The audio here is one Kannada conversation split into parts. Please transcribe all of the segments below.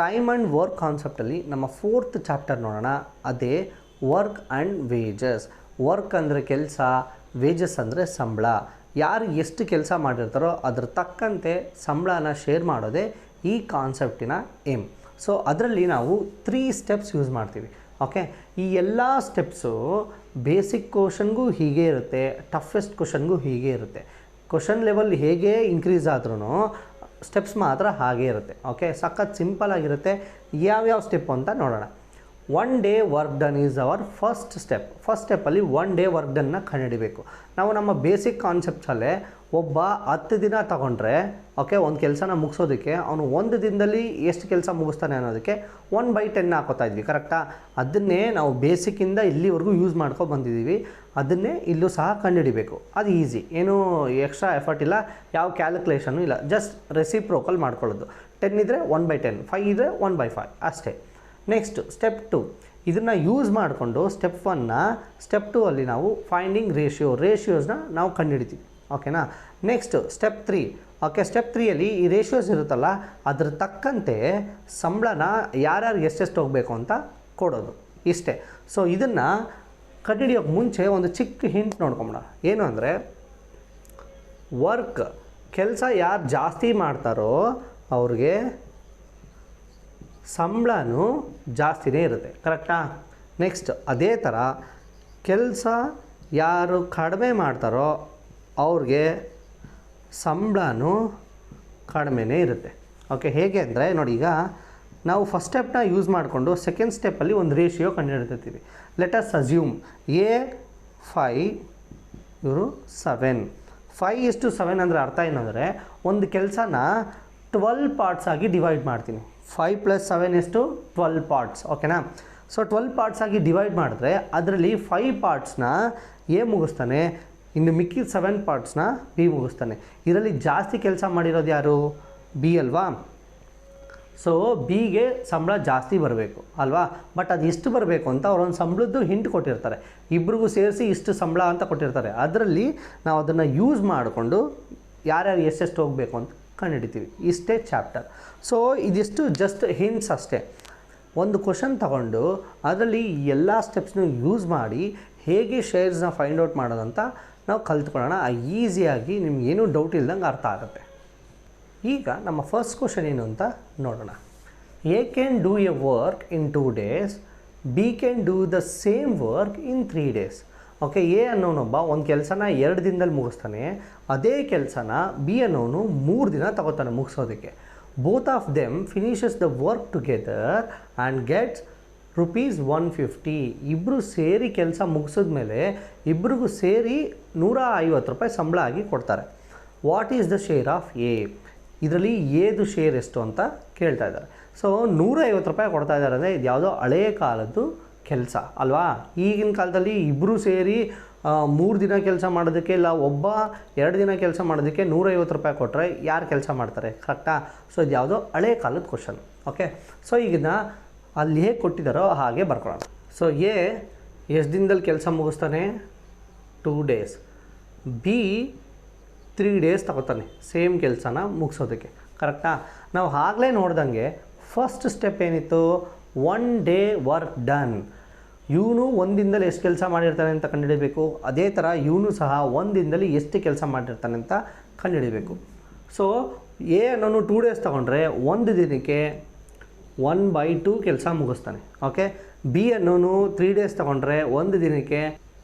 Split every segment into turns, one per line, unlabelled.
ಟೈಮ್ ಆ್ಯಂಡ್ ವರ್ಕ್ ಕಾನ್ಸೆಪ್ಟಲ್ಲಿ ನಮ್ಮ 4th ಚಾಪ್ಟರ್ ನೋಡೋಣ. ಅದೇ ವರ್ಕ್ ಆ್ಯಂಡ್ ವೇಜಸ್. ವರ್ಕ್ ಅಂದರೆ ಕೆಲಸ, ವೇಜಸ್ ಅಂದರೆ ಸಂಬಳ. ಯಾರು ಎಷ್ಟು ಕೆಲಸ ಮಾಡಿರ್ತಾರೋ ಅದ್ರ ತಕ್ಕಂತೆ ಸಂಬಳನ ಶೇರ್ ಮಾಡೋದೇ ಈ ಕಾನ್ಸೆಪ್ಟಿನ ಏಮ್. ಸೊ ಅದರಲ್ಲಿ ನಾವು 3 ಸ್ಟೆಪ್ಸ್ ಯೂಸ್ ಮಾಡ್ತೀವಿ. ಓಕೆ, ಈ ಎಲ್ಲ ಸ್ಟೆಪ್ಸು ಬೇಸಿಕ್ ಕ್ವಶನ್ಗೂ ಹೀಗೆ ಇರುತ್ತೆ, ಟಫೆಸ್ಟ್ ಕ್ವಶನ್ಗೂ ಹೀಗೆ ಇರುತ್ತೆ. ಕ್ವಶನ್ ಲೆವೆಲ್ ಹೇಗೆ ಇನ್ಕ್ರೀಸ್ ಆದ್ರೂ ಸ್ಟೆಪ್ಸ್ ಮಾತ್ರ ಹಾಗೇ ಇರುತ್ತೆ. ಓಕೆ, ಸಖತ್ ಸಿಂಪಲ್ ಆಗಿರುತ್ತೆ. ಯಾವ್ಯಾವ ಸ್ಟೆಪ್ಪು ಅಂತ ನೋಡೋಣ. 1 day work done is our first step. First ಸ್ಟೆಪ್ಪಲ್ಲಿ 1 ಡೇ ವರ್ಕ್ ಡನ್ನ ಕಂಡುಹಿಡಿಬೇಕು. ನಾವು ನಮ್ಮ ಬೇಸಿಕ್ ಕಾನ್ಸೆಪ್ಟ್ಸಲ್ಲೇ ಒಬ್ಬ 10 ದಿನ ತಗೊಂಡ್ರೆ ಓಕೆ ಒಂದು ಕೆಲಸನ ಮುಗಿಸೋದಕ್ಕೆ ಅವನು 1 ದಿನದಲ್ಲಿ ಎಷ್ಟು ಕೆಲಸ ಮುಗಿಸ್ತಾನೆ ಅನ್ನೋದಕ್ಕೆ 1/10 ಹಾಕೋತಾ ಇದ್ವಿ. ಕರೆಕ್ಟಾ? ಅದನ್ನೇ ನಾವು ಬೇಸಿಕ್ಕಿಂದ ಇಲ್ಲಿವರೆಗೂ ಯೂಸ್ ಮಾಡ್ಕೊಂಡು ಬಂದಿದ್ದೀವಿ. ಅದನ್ನೇ ಇಲ್ಲೂ ಸಹ ಕಂಡುಹಿಡಿಬೇಕು. ಅದು ಈಸಿ, ಏನೂ ಎಕ್ಸ್ಟ್ರಾ ಎಫರ್ಟ್ ಇಲ್ಲ, ಯಾವ ಕ್ಯಾಲ್ಕುಲೇಷನು ಇಲ್ಲ, ಜಸ್ಟ್ ರೆಸಿಪ್ರೋಕಲ್ ಮಾಡ್ಕೊಳ್ಳೋದು. 10 ಇದ್ದರೆ 1/10, 5 ಇದ್ದರೆ 1/5 ಅಷ್ಟೇ. ನೆಕ್ಸ್ಟ್ ಸ್ಟೆಪ್ 2, ಇದನ್ನು ಯೂಸ್ ಮಾಡಿಕೊಂಡು ಸ್ಟೆಪ್ 1ನ ಸ್ಟೆಪ್ 2 ಅಲ್ಲಿ ನಾವು ಫೈಂಡಿಂಗ್ ರೇಷಿಯೋಸ್ನ ನಾವು ಕಂಡುಹಿಡಿತೀವಿ. ಓಕೆನಾ? Next step 3. ಓಕೆ, ಸ್ಟೆಪ್ 3ಅಲ್ಲಿ ಈ ರೇಷಿಯೋಸ್ ಇರುತ್ತಲ್ಲ ಅದ್ರ ತಕ್ಕಂತೆ ಸಂಬಳನ ಯಾರ್ಯಾರು ಎಷ್ಟೆಷ್ಟು ಹೋಗಬೇಕು ಅಂತ ಕೊಡೋದು. ಇಷ್ಟೇ. ಸೊ ಇದನ್ನು ಕಂಡುಹಿಡಿಯೋಕ್ಕೆ ಮುಂಚೆ ಒಂದು ಚಿಕ್ಕ ಹಿಂಟ್ ನೋಡ್ಕೊಂಬಿಡ. ಏನು ಅಂದರೆ, ವರ್ಕ್ ಕೆಲಸ ಯಾರು ಜಾಸ್ತಿ ಮಾಡ್ತಾರೋ ಅವ್ರಿಗೆ ಸಂಬಳನೂ ಜಾಸ್ತಿನೇ ಇರುತ್ತೆ. ಕರೆಕ್ಟಾ? ನೆಕ್ಸ್ಟ್ ಅದೇ ಥರ ಕೆಲಸ ಯಾರು ಕಡಿಮೆ ಮಾಡ್ತಾರೋ ಅವ್ರಿಗೆ ಸಂಬಳನೂ ಕಡಿಮೆನೇ ಇರುತ್ತೆ. ಓಕೆ, ಹೇಗೆ ಅಂದರೆ ನೋಡಿ, ಈಗ ನಾವು ಫಸ್ಟ್ ಸ್ಟೆಪ್ನ ಯೂಸ್ ಮಾಡಿಕೊಂಡು ಸೆಕೆಂಡ್ ಸ್ಟೆಪ್ಪಲ್ಲಿ ಒಂದು ರೇಷಿಯೋ ಕಂಡುಹಿಡ್ತೀವಿ. ಲೆಟ್ ಅಸ್ ಅಸ್ಯೂಮ್ A5 ಇವರು 7. 5:7 ಅಂದರೆ ಅರ್ಥ ಏನಂದರೆ ಒಂದು ಕೆಲಸನ 12 ಪಾರ್ಟ್ಸ್ ಆಗಿ ಡಿವೈಡ್ ಮಾಡ್ತೀನಿ. 5 + 7 ಎಷ್ಟು? 12 ಪಾರ್ಟ್ಸ್. ಓಕೆನಾ? ಸೊ 12 ಪಾರ್ಟ್ಸ್ ಆಗಿ ಡಿವೈಡ್ ಮಾಡಿದ್ರೆ ಅದರಲ್ಲಿ 5 ಪಾರ್ಟ್ಸ್ನ ಎ ಮುಗಿಸ್ತಾನೆ, ಇನ್ನು ಮಿಕ್ಕಿದ 7 ಪಾರ್ಟ್ಸ್ನ ಬಿ ಮುಗಿಸ್ತಾನೆ. ಇದರಲ್ಲಿ ಜಾಸ್ತಿ ಕೆಲಸ ಮಾಡಿರೋದು ಯಾರು? ಬಿ ಅಲ್ವಾ? ಸೊ ಬಿಗೆ ಸಂಬಳ ಜಾಸ್ತಿ ಬರಬೇಕು ಅಲ್ವಾ? ಬಟ್ ಅದು ಎಷ್ಟು ಬರಬೇಕು ಅಂತ ಅವರೊಂದು ಸಂಬಳದ್ದು ಹಿಂಟ್ ಕೊಟ್ಟಿರ್ತಾರೆ. ಇಬ್ರಿಗೂ ಸೇರಿಸಿ ಇಷ್ಟು ಸಂಬಳ ಅಂತ ಕೊಟ್ಟಿರ್ತಾರೆ. ಅದರಲ್ಲಿ ನಾವು ಅದನ್ನು ಯೂಸ್ ಮಾಡಿಕೊಂಡು ಯಾರ್ಯಾರು ಎಷ್ಟೆಷ್ಟು ಹೋಗಬೇಕು ಅಂತ ಕಂಡುಹಿಡಿತೀವಿ. ಇಷ್ಟೇ ಚಾಪ್ಟರ್. ಸೊ ಇದಿಷ್ಟು ಜಸ್ಟ್ ಹಿಂಟ್ಸ್ ಅಷ್ಟೇ. ಒಂದು ಕ್ವಶನ್ ತಗೊಂಡು ಅದರಲ್ಲಿ ಎಲ್ಲ ಸ್ಟೆಪ್ಸ್ನು ಯೂಸ್ ಮಾಡಿ ಹೇಗೆ ಶೇರ್ಸ್ನ ಫೈಂಡ್ ಔಟ್ ಮಾಡೋದಂತ ನಾವು ಕಲ್ತ್ಕೊಳ್ಳೋಣ. ಈಸಿಯಾಗಿ ನಿಮ್ಗೇನೂ ಡೌಟ್ ಇಲ್ದಂಗೆ ಅರ್ಥ ಆಗುತ್ತೆ. ಈಗ ನಮ್ಮ ಫಸ್ಟ್ ಕ್ವಶನ್ ಏನು ಅಂತ ನೋಡೋಣ. A can do a work in 2 days, B can do the same work in 3 days. Okay, A ಅನ್ನೋನೊಬ್ಬ ಒಂದು ಕೆಲಸನ 2 ದಿನದಲ್ಲಿ ಮುಗಿಸ್ತಾನೆ. ಅದೇ ಕೆಲಸನ ಬಿ ಅನ್ನೋನು 3 ದಿನ ತಗೋತಾನೆ ಮುಗಿಸೋದಕ್ಕೆ. Both of them finishes the work together and gets ₹150. ಇಬ್ಬರು ಸೇರಿ ಕೆಲಸ ಮುಗಿಸಿದ್ಮೇಲೆ ಇಬ್ರಿಗೂ ಸೇರಿ ₹150 ಸಂಬಳ ಆಗಿ ಕೊಡ್ತಾರೆ. What is the share of A? ಇದರಲ್ಲಿ ಎದು ಶೇರ್ ಎಷ್ಟು ಅಂತ ಕೇಳ್ತಾ ಇದ್ದಾರೆ. ಸೊ ₹150 ಕೊಡ್ತಾ ಇದ್ದಾರೆ ಅಂದರೆ ಇದು ಯಾವುದೋ ಹಳೆಯ ಕಾಲದ್ದು ಕೆಲಸ ಅಲ್ವಾ? ಈಗಿನ ಕಾಲದಲ್ಲಿ ಇಬ್ಬರು ಸೇರಿ 3 ದಿನ ಕೆಲಸ ಮಾಡೋದಕ್ಕೆ, ಇಲ್ಲ ಒಬ್ಬ 2 ದಿನ ಕೆಲಸ ಮಾಡೋದಕ್ಕೆ ₹150 ಕೊಟ್ಟರೆ ಯಾರು ಕೆಲಸ ಮಾಡ್ತಾರೆ? ಕರೆಕ್ಟಾ? ಸೊ ಇದು ಯಾವುದೋ ಹಳೆಯ ಕಾಲದ ಕ್ವಶನ್. ಓಕೆ, ಸೊ ಈಗಿನ ಅಲ್ಲಿ ಹೇಗೆ ಕೊಟ್ಟಿದ್ದಾರೋ ಹಾಗೆ ಬರ್ಕೊಳ್ಳೋಣ. ಸೊ ಎ ಎಷ್ಟು ದಿನದಲ್ಲಿ ಕೆಲಸ ಮುಗಿಸ್ತಾನೆ? 2 days. ಬಿ 3 days ತಗೋತಾನೆ ಸೇಮ್ ಕೆಲಸನ ಮುಗಿಸೋದಕ್ಕೆ. ಕರೆಕ್ಟಾ? ನಾವು ಆಗಲೇ ನೋಡ್ದಂಗೆ ಫಸ್ಟ್ ಸ್ಟೆಪ್ ಏನಿತ್ತು? 1 day ವರ್ಕ್ ಡನ್. ಇವನು 1 ದಿನದಲ್ಲಿ ಎಷ್ಟು ಕೆಲಸ ಮಾಡಿರ್ತಾನೆ ಅಂತ ಕಂಡುಹಿಡಿಬೇಕು. ಅದೇ ಥರ ಇವನು ಸಹ 1 ದಿನದಲ್ಲಿ ಎಷ್ಟು ಕೆಲಸ ಮಾಡಿರ್ತಾನೆ ಅಂತ ಕಂಡುಹಿಡಿಬೇಕು. ಸೊ ಎ ಅನ್ನೋನು 2 days ತೊಗೊಂಡ್ರೆ 1 ದಿನಕ್ಕೆ 1/2 ಕೆಲಸ ಮುಗಿಸ್ತಾನೆ. ಓಕೆ, ಬಿ ಅನ್ನೋನು 3 days ತೊಗೊಂಡ್ರೆ 1 ದಿನಕ್ಕೆ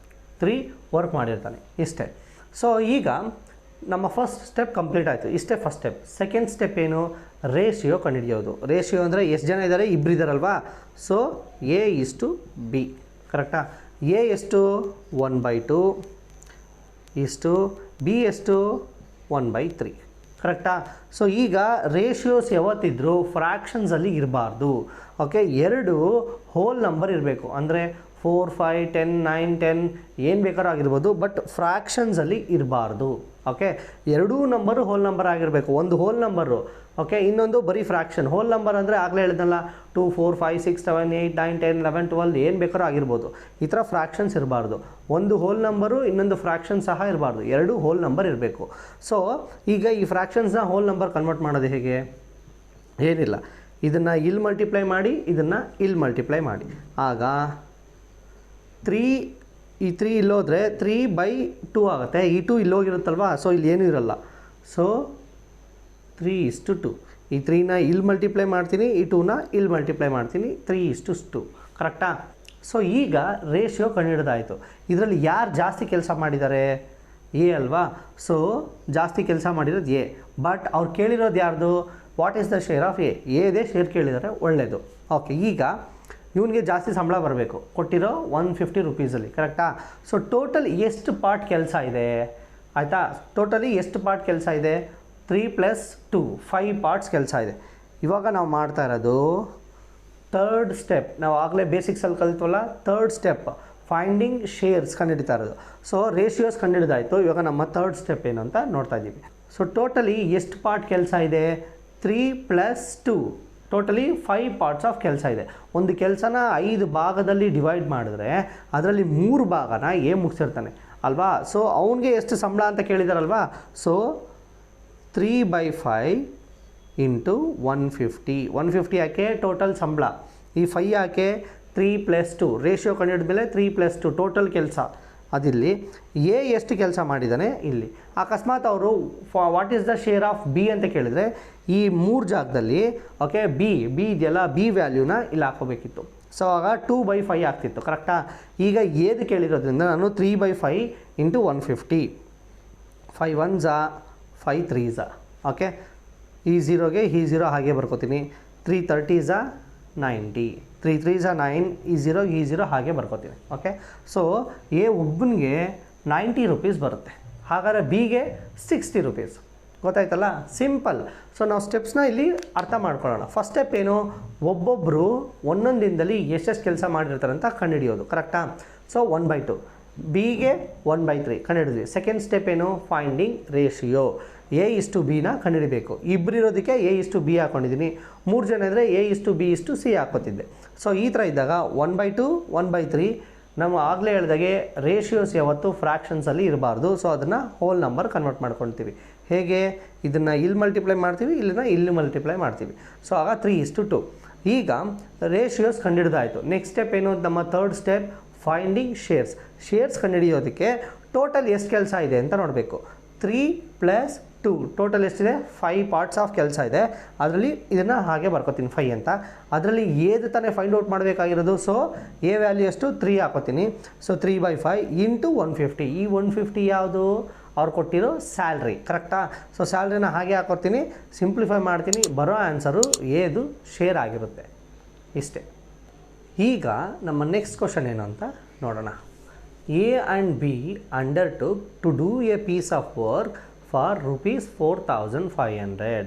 3 ವರ್ಕ್ ಮಾಡಿರ್ತಾನೆ. ಇಷ್ಟೇ. ಸೊ ಈಗ ನಮ್ಮ ಫಸ್ಟ್ ಸ್ಟೆಪ್ ಕಂಪ್ಲೀಟ್ ಆಯಿತು. ಇಷ್ಟೇ ಫಸ್ಟ್ ಸ್ಟೆಪ್. ಸೆಕೆಂಡ್ ಸ್ಟೆಪ್ ಏನು? ರೇಷಿಯೋ ಕಂಡುಹಿಡಿಯೋದು. ರೇಷಿಯೋ ಅಂದರೆ ಎಷ್ಟು ಜನ ಇದ್ದಾರೆ? ಇಬ್ಬರು ಇದ್ದಾರಲ್ವಾ? ಸೊ ಎ ಇಷ್ಟು ಬಿ. ಕರೆಕ್ಟಾ? ಎ ಎಷ್ಟು? 1/2 ಇಷ್ಟು, ಬಿ ಎಷ್ಟು? 1/3. ಕರೆಕ್ಟಾ? ಸೊ ಈಗ ರೇಷಿಯೋಸ್ ಯಾವತ್ತಿದ್ರೂ ಫ್ರ್ಯಾಕ್ಷನ್ಸಲ್ಲಿ ಇರಬಾರ್ದು. ಓಕೆ, 2 ಹೋಲ್ ನಂಬರ್ ಇರಬೇಕು. ಅಂದರೆ 4, 5, 10, 9, 10 ಏನು ಬೇಕಾದ್ರೂ ಆಗಿರ್ಬೋದು, ಬಟ್ ಫ್ರ್ಯಾಕ್ಷನ್ಸಲ್ಲಿ ಇರಬಾರ್ದು. ಓಕೆ, 2 ನಂಬರು ಹೋಲ್ ನಂಬರ್ ಆಗಿರಬೇಕು. ಒಂದು ಹೋಲ್ ನಂಬರು, ಓಕೆ, ಇನ್ನೊಂದು ಬರೀ ಫ್ರ್ಯಾಕ್ಷನ್. ಹೋಲ್ ನಂಬರ್ ಅಂದರೆ ಆಗಲೇ ಹೇಳಿದ್ನಲ್ಲ, 2, 4, 5, 6, 7, 8, 9, 10, 11, 12 ಏನು ಬೇಕಾದ್ರೂ ಆಗಿರ್ಬೋದು. ಈ ಥರ ಫ್ರ್ಯಾಕ್ಷನ್ಸ್ ಇರಬಾರ್ದು. ಒಂದು ಹೋಲ್ ನಂಬರು, ಇನ್ನೊಂದು ಫ್ರ್ಯಾಕ್ಷನ್ ಸಹ ಇರಬಾರ್ದು. 2 ಹೋಲ್ ನಂಬರ್ ಇರಬೇಕು. ಸೊ ಈಗ ಈ ಫ್ರ್ಯಾಕ್ಷನ್ಸ್ನ ಹೋಲ್ ನಂಬರ್ ಕನ್ವರ್ಟ್ ಮಾಡೋದು ಹೇಗೆ? ಏನಿಲ್ಲ, ಇದನ್ನು ಇಲ್ಲಿ ಮಲ್ಟಿಪ್ಲೈ ಮಾಡಿ, ಇದನ್ನು ಇಲ್ಲಿ ಮಲ್ಟಿಪ್ಲೈ ಮಾಡಿ. ಆಗ 3 ಈ 3 ಇಲ್ಲೋದ್ರೆ 3/2 ಆಗುತ್ತೆ. ಈ 2 ಇಲ್ಲೋಗಿರುತ್ತಲ್ವ, ಸೊ ಇಲ್ಲಿ ಏನೂ ಇರಲ್ಲ. ಸೊ 3:2. ಈ 3ನ ಇಲ್ಲಿ ಮಲ್ಟಿಪ್ಲೈ ಮಾಡ್ತೀನಿ, ಈ 2ನ ಇಲ್ಲಿ ಮಲ್ಟಿಪ್ಲೈ ಮಾಡ್ತೀನಿ, 3:2. ಕರೆಕ್ಟಾ? ಸೊ ಈಗ ರೇಷಿಯೋ ಕಂಡುಹಿಡಿದಾಯಿತು. ಇದರಲ್ಲಿ ಯಾರು ಜಾಸ್ತಿ ಕೆಲಸ ಮಾಡಿದ್ದಾರೆ? ಎ ಅಲ್ವಾ? ಸೊ ಜಾಸ್ತಿ ಕೆಲಸ ಮಾಡಿರೋದು ಎ. ಬಟ್ ಅವ್ರು ಕೇಳಿರೋದು ಯಾರ್ದು? What is the share of A? ಎದೇ ಶೇರ್ ಕೇಳಿದ್ದಾರೆ, ಒಳ್ಳೆಯದು. ಓಕೆ, ಈಗ ಇವನಿಗೆ ಜಾಸ್ತಿ ಸಂಬಳ ಬರಬೇಕು, ಕೊಟ್ಟಿರೋ 150 ರುಪೀಸಲ್ಲಿ. ಕರೆಕ್ಟಾ? ಸೊ ಟೋಟಲ್ ಎಷ್ಟು ಪಾರ್ಟ್ ಕೆಲಸ ಇದೆ ಆಯಿತಾ? ಟೋಟಲಿ ಎಷ್ಟು ಪಾರ್ಟ್ ಕೆಲಸ ಇದೆ? 3 + 2 5 ಪಾರ್ಟ್ಸ್ ಕೆಲಸ ಇದೆ. ಇವಾಗ ನಾವು ಮಾಡ್ತಾ ಇರೋದು ಥರ್ಡ್ ಸ್ಟೆಪ್. ನಾವು ಆಗಲೇ ಬೇಸಿಕ್ಸಲ್ಲಿ ಕಲಿತ್ವಲ್ಲ, ಥರ್ಡ್ ಸ್ಟೆಪ್ ಫೈಂಡಿಂಗ್ ಶೇರ್ಸ್ ಕಂಡುಹಿಡಿತಾ ಇರೋದು. ಸೊ ರೇಷಿಯೋಸ್ ಕಂಡುಹಿಡಿದಾಯಿತು. ಇವಾಗ ನಮ್ಮ ಥರ್ಡ್ ಸ್ಟೆಪ್ ಏನು ಅಂತ ನೋಡ್ತಾ ಇದ್ದೀವಿ. ಸೊ ಟೋಟಲಿ ಎಷ್ಟು ಪಾರ್ಟ್ ಕೆಲಸ ಇದೆ? 3 + 2 ಟೋಟಲಿ 5 ಪಾರ್ಟ್ಸ್ ಆಫ್ ಕೆಲಸ ಇದೆ. ಒಂದು ಕೆಲಸನ 5 ಭಾಗದಲ್ಲಿ ಡಿವೈಡ್ ಮಾಡಿದ್ರೆ ಅದರಲ್ಲಿ 3 ಭಾಗನ ಎ ಮುಗಿಸಿರ್ತಾನೆ ಅಲ್ವಾ? ಸೊ ಅವನಿಗೆ ಎಷ್ಟು ಸಂಬಳ ಅಂತ ಕೇಳಿದಾರಲ್ವಾ? ಸೊ 3/5 × 150. 150 ಯಾಕೆ? ಟೋಟಲ್ ಸಂಬಳ. ಈ 5 ಯಾಕೆ? 3 + 2 ರೇಷಿಯೋ ಕಂಡುಹಿಡಿದ್ಮೇಲೆ 3 + 2 ಟೋಟಲ್ ಕೆಲಸ. ಅದಿಲ್ಲಿ ಎ ಎಷ್ಟು ಕೆಲಸ ಮಾಡಿದ್ದಾನೆ ಇಲ್ಲಿ. ಅಕಸ್ಮಾತ್ ಅವರು what is the share of B ಅಂತ ಕೇಳಿದರೆ ಈ 3 ಜಾಗದಲ್ಲಿ ಓಕೆ ಬಿ ಇದೆಯಲ್ಲ, ಬಿ ವ್ಯಾಲ್ಯೂನ ಇಲ್ಲಿ ಹಾಕೋಬೇಕಿತ್ತು. ಸೊ ಆಗ 2/5 ಆಗ್ತಿತ್ತು. ಕರೆಕ್ಟಾ? ಈಗ ಏದು ಕೇಳಿರೋದ್ರಿಂದ ನಾನು 3/5 × 150. 5 1s 5 3s. ಓಕೆ, ಈ 0ಗೆ ಈ 0 ಹಾಗೆ ಬರ್ಕೋತೀನಿ. 3 30s 90. 3 3s 9. ಈ 0 ಹಾಗೆ ಬರ್ಕೋತೀನಿ. ಓಕೆ, ಸೊ ಎ ಒಬ್ಬನಿಗೆ 90 ರುಪೀಸ್ ಬರುತ್ತೆ. ಹಾಗಾದರೆ ಬಿಗೆ 60 ರುಪೀಸ್. ಗೊತ್ತಾಯ್ತಲ್ಲ? ಸಿಂಪಲ್. ಸೊ ನಾವು ಸ್ಟೆಪ್ಸ್ನ ಇಲ್ಲಿ ಅರ್ಥ ಮಾಡ್ಕೊಳ್ಳೋಣ. ಫಸ್ಟ್ ಸ್ಟೆಪ್ ಏನು? ಒಬ್ಬೊಬ್ಬರು ಒಂದೊಂದು ದಿನದಲ್ಲಿ ಎಷ್ಟೆಷ್ಟು ಕೆಲಸ ಮಾಡಿರ್ತಾರೆ ಅಂತ ಕಂಡುಹಿಡಿಯೋದು. ಕರೆಕ್ಟಾ? ಸೊ 1/2. ಬಿಗೆ 1/3 ಕಂಡುಹಿಡಿದ್ವಿ. ಸೆಕೆಂಡ್ ಸ್ಟೆಪ್ ಏನು? Finding ratio. A:B ಕಂಡುಹಿಡಿಬೇಕು. ಇಬ್ಬರಿರೋದಕ್ಕೆ A:B ಹಾಕ್ಕೊಂಡಿದ್ದೀನಿ. 3 ಜನ ಇದ್ದರೆ A:B:C ಹಾಕೋತಿದ್ದೆ. ಸೊ ಈ ಥರ ಇದ್ದಾಗ 1/2 1/3 ನಾವು ಆಗಲೇ ಹೇಳಿದಾಗೆ ರೇಷಿಯೋಸ್ ಯಾವತ್ತು ಫ್ರ್ಯಾಕ್ಷನ್ಸಲ್ಲಿ ಇರಬಾರ್ದು. ಸೊ ಅದನ್ನು ಹೋಲ್ ನಂಬರ್ ಕನ್ವರ್ಟ್ ಮಾಡ್ಕೊಳ್ತೀವಿ. ಹೇಗೆ? ಇದನ್ನು ಇಲ್ಲಿ ಮಲ್ಟಿಪ್ಲೈ ಮಾಡ್ತೀವಿ, ಇಲ್ಲಿ ಮಲ್ಟಿಪ್ಲೈ ಮಾಡ್ತೀವಿ. ಸೊ ಆಗ 3:2. ಈಗ ರೇಷಿಯೋಸ್ ಕಂಡುಹಿಡಿದಾಯಿತು. ನೆಕ್ಸ್ಟ್ ಸ್ಟೆಪ್ ಏನು? ನಮ್ಮ third step finding shares. Shares ಕಂಡುಹಿಡಿಯೋದಕ್ಕೆ ಟೋಟಲ್ ಎಷ್ಟು ಕೆಲಸ ಇದೆ ಅಂತ ನೋಡಬೇಕು. 3 + 2 ಟೋಟಲ್ ಎಷ್ಟಿದೆ? 5 ಪಾರ್ಟ್ಸ್ ಆಫ್ ಕೆಲಸ ಇದೆ. ಅದರಲ್ಲಿ ಇದನ್ನು ಹಾಗೆ ಬರ್ಕೋತೀನಿ 5 ಅಂತ. ಅದರಲ್ಲಿ ಏದು ತಾನೇ ಫೈಂಡ್ ಔಟ್ ಮಾಡಬೇಕಾಗಿರೋದು. ಸೊ ಎ ವ್ಯಾಲ್ಯೂ ಎಷ್ಟು? 3 ಹಾಕೋತೀನಿ. ಸೊ 3/5 × 150. ಈ 150 ಯಾವುದು? ಅವ್ರು ಕೊಟ್ಟಿರೋ ಸ್ಯಾಲ್ರಿ. ಕರೆಕ್ಟಾ? ಸೊ ಸ್ಯಾಲ್ರಿನ ಹಾಗೆ ಹಾಕೋತೀನಿ, ಸಿಂಪ್ಲಿಫೈ ಮಾಡ್ತೀನಿ, ಬರೋ ಆನ್ಸರು ಏದು ಶೇರ್ ಆಗಿರುತ್ತೆ. ಇಷ್ಟೇ. ಈಗ ನಮ್ಮ ನೆಕ್ಸ್ಟ್ ಕ್ವಶನ್ ಏನು ಅಂತ ನೋಡೋಣ. A and B undertook to do a piece of work for ₹4,500.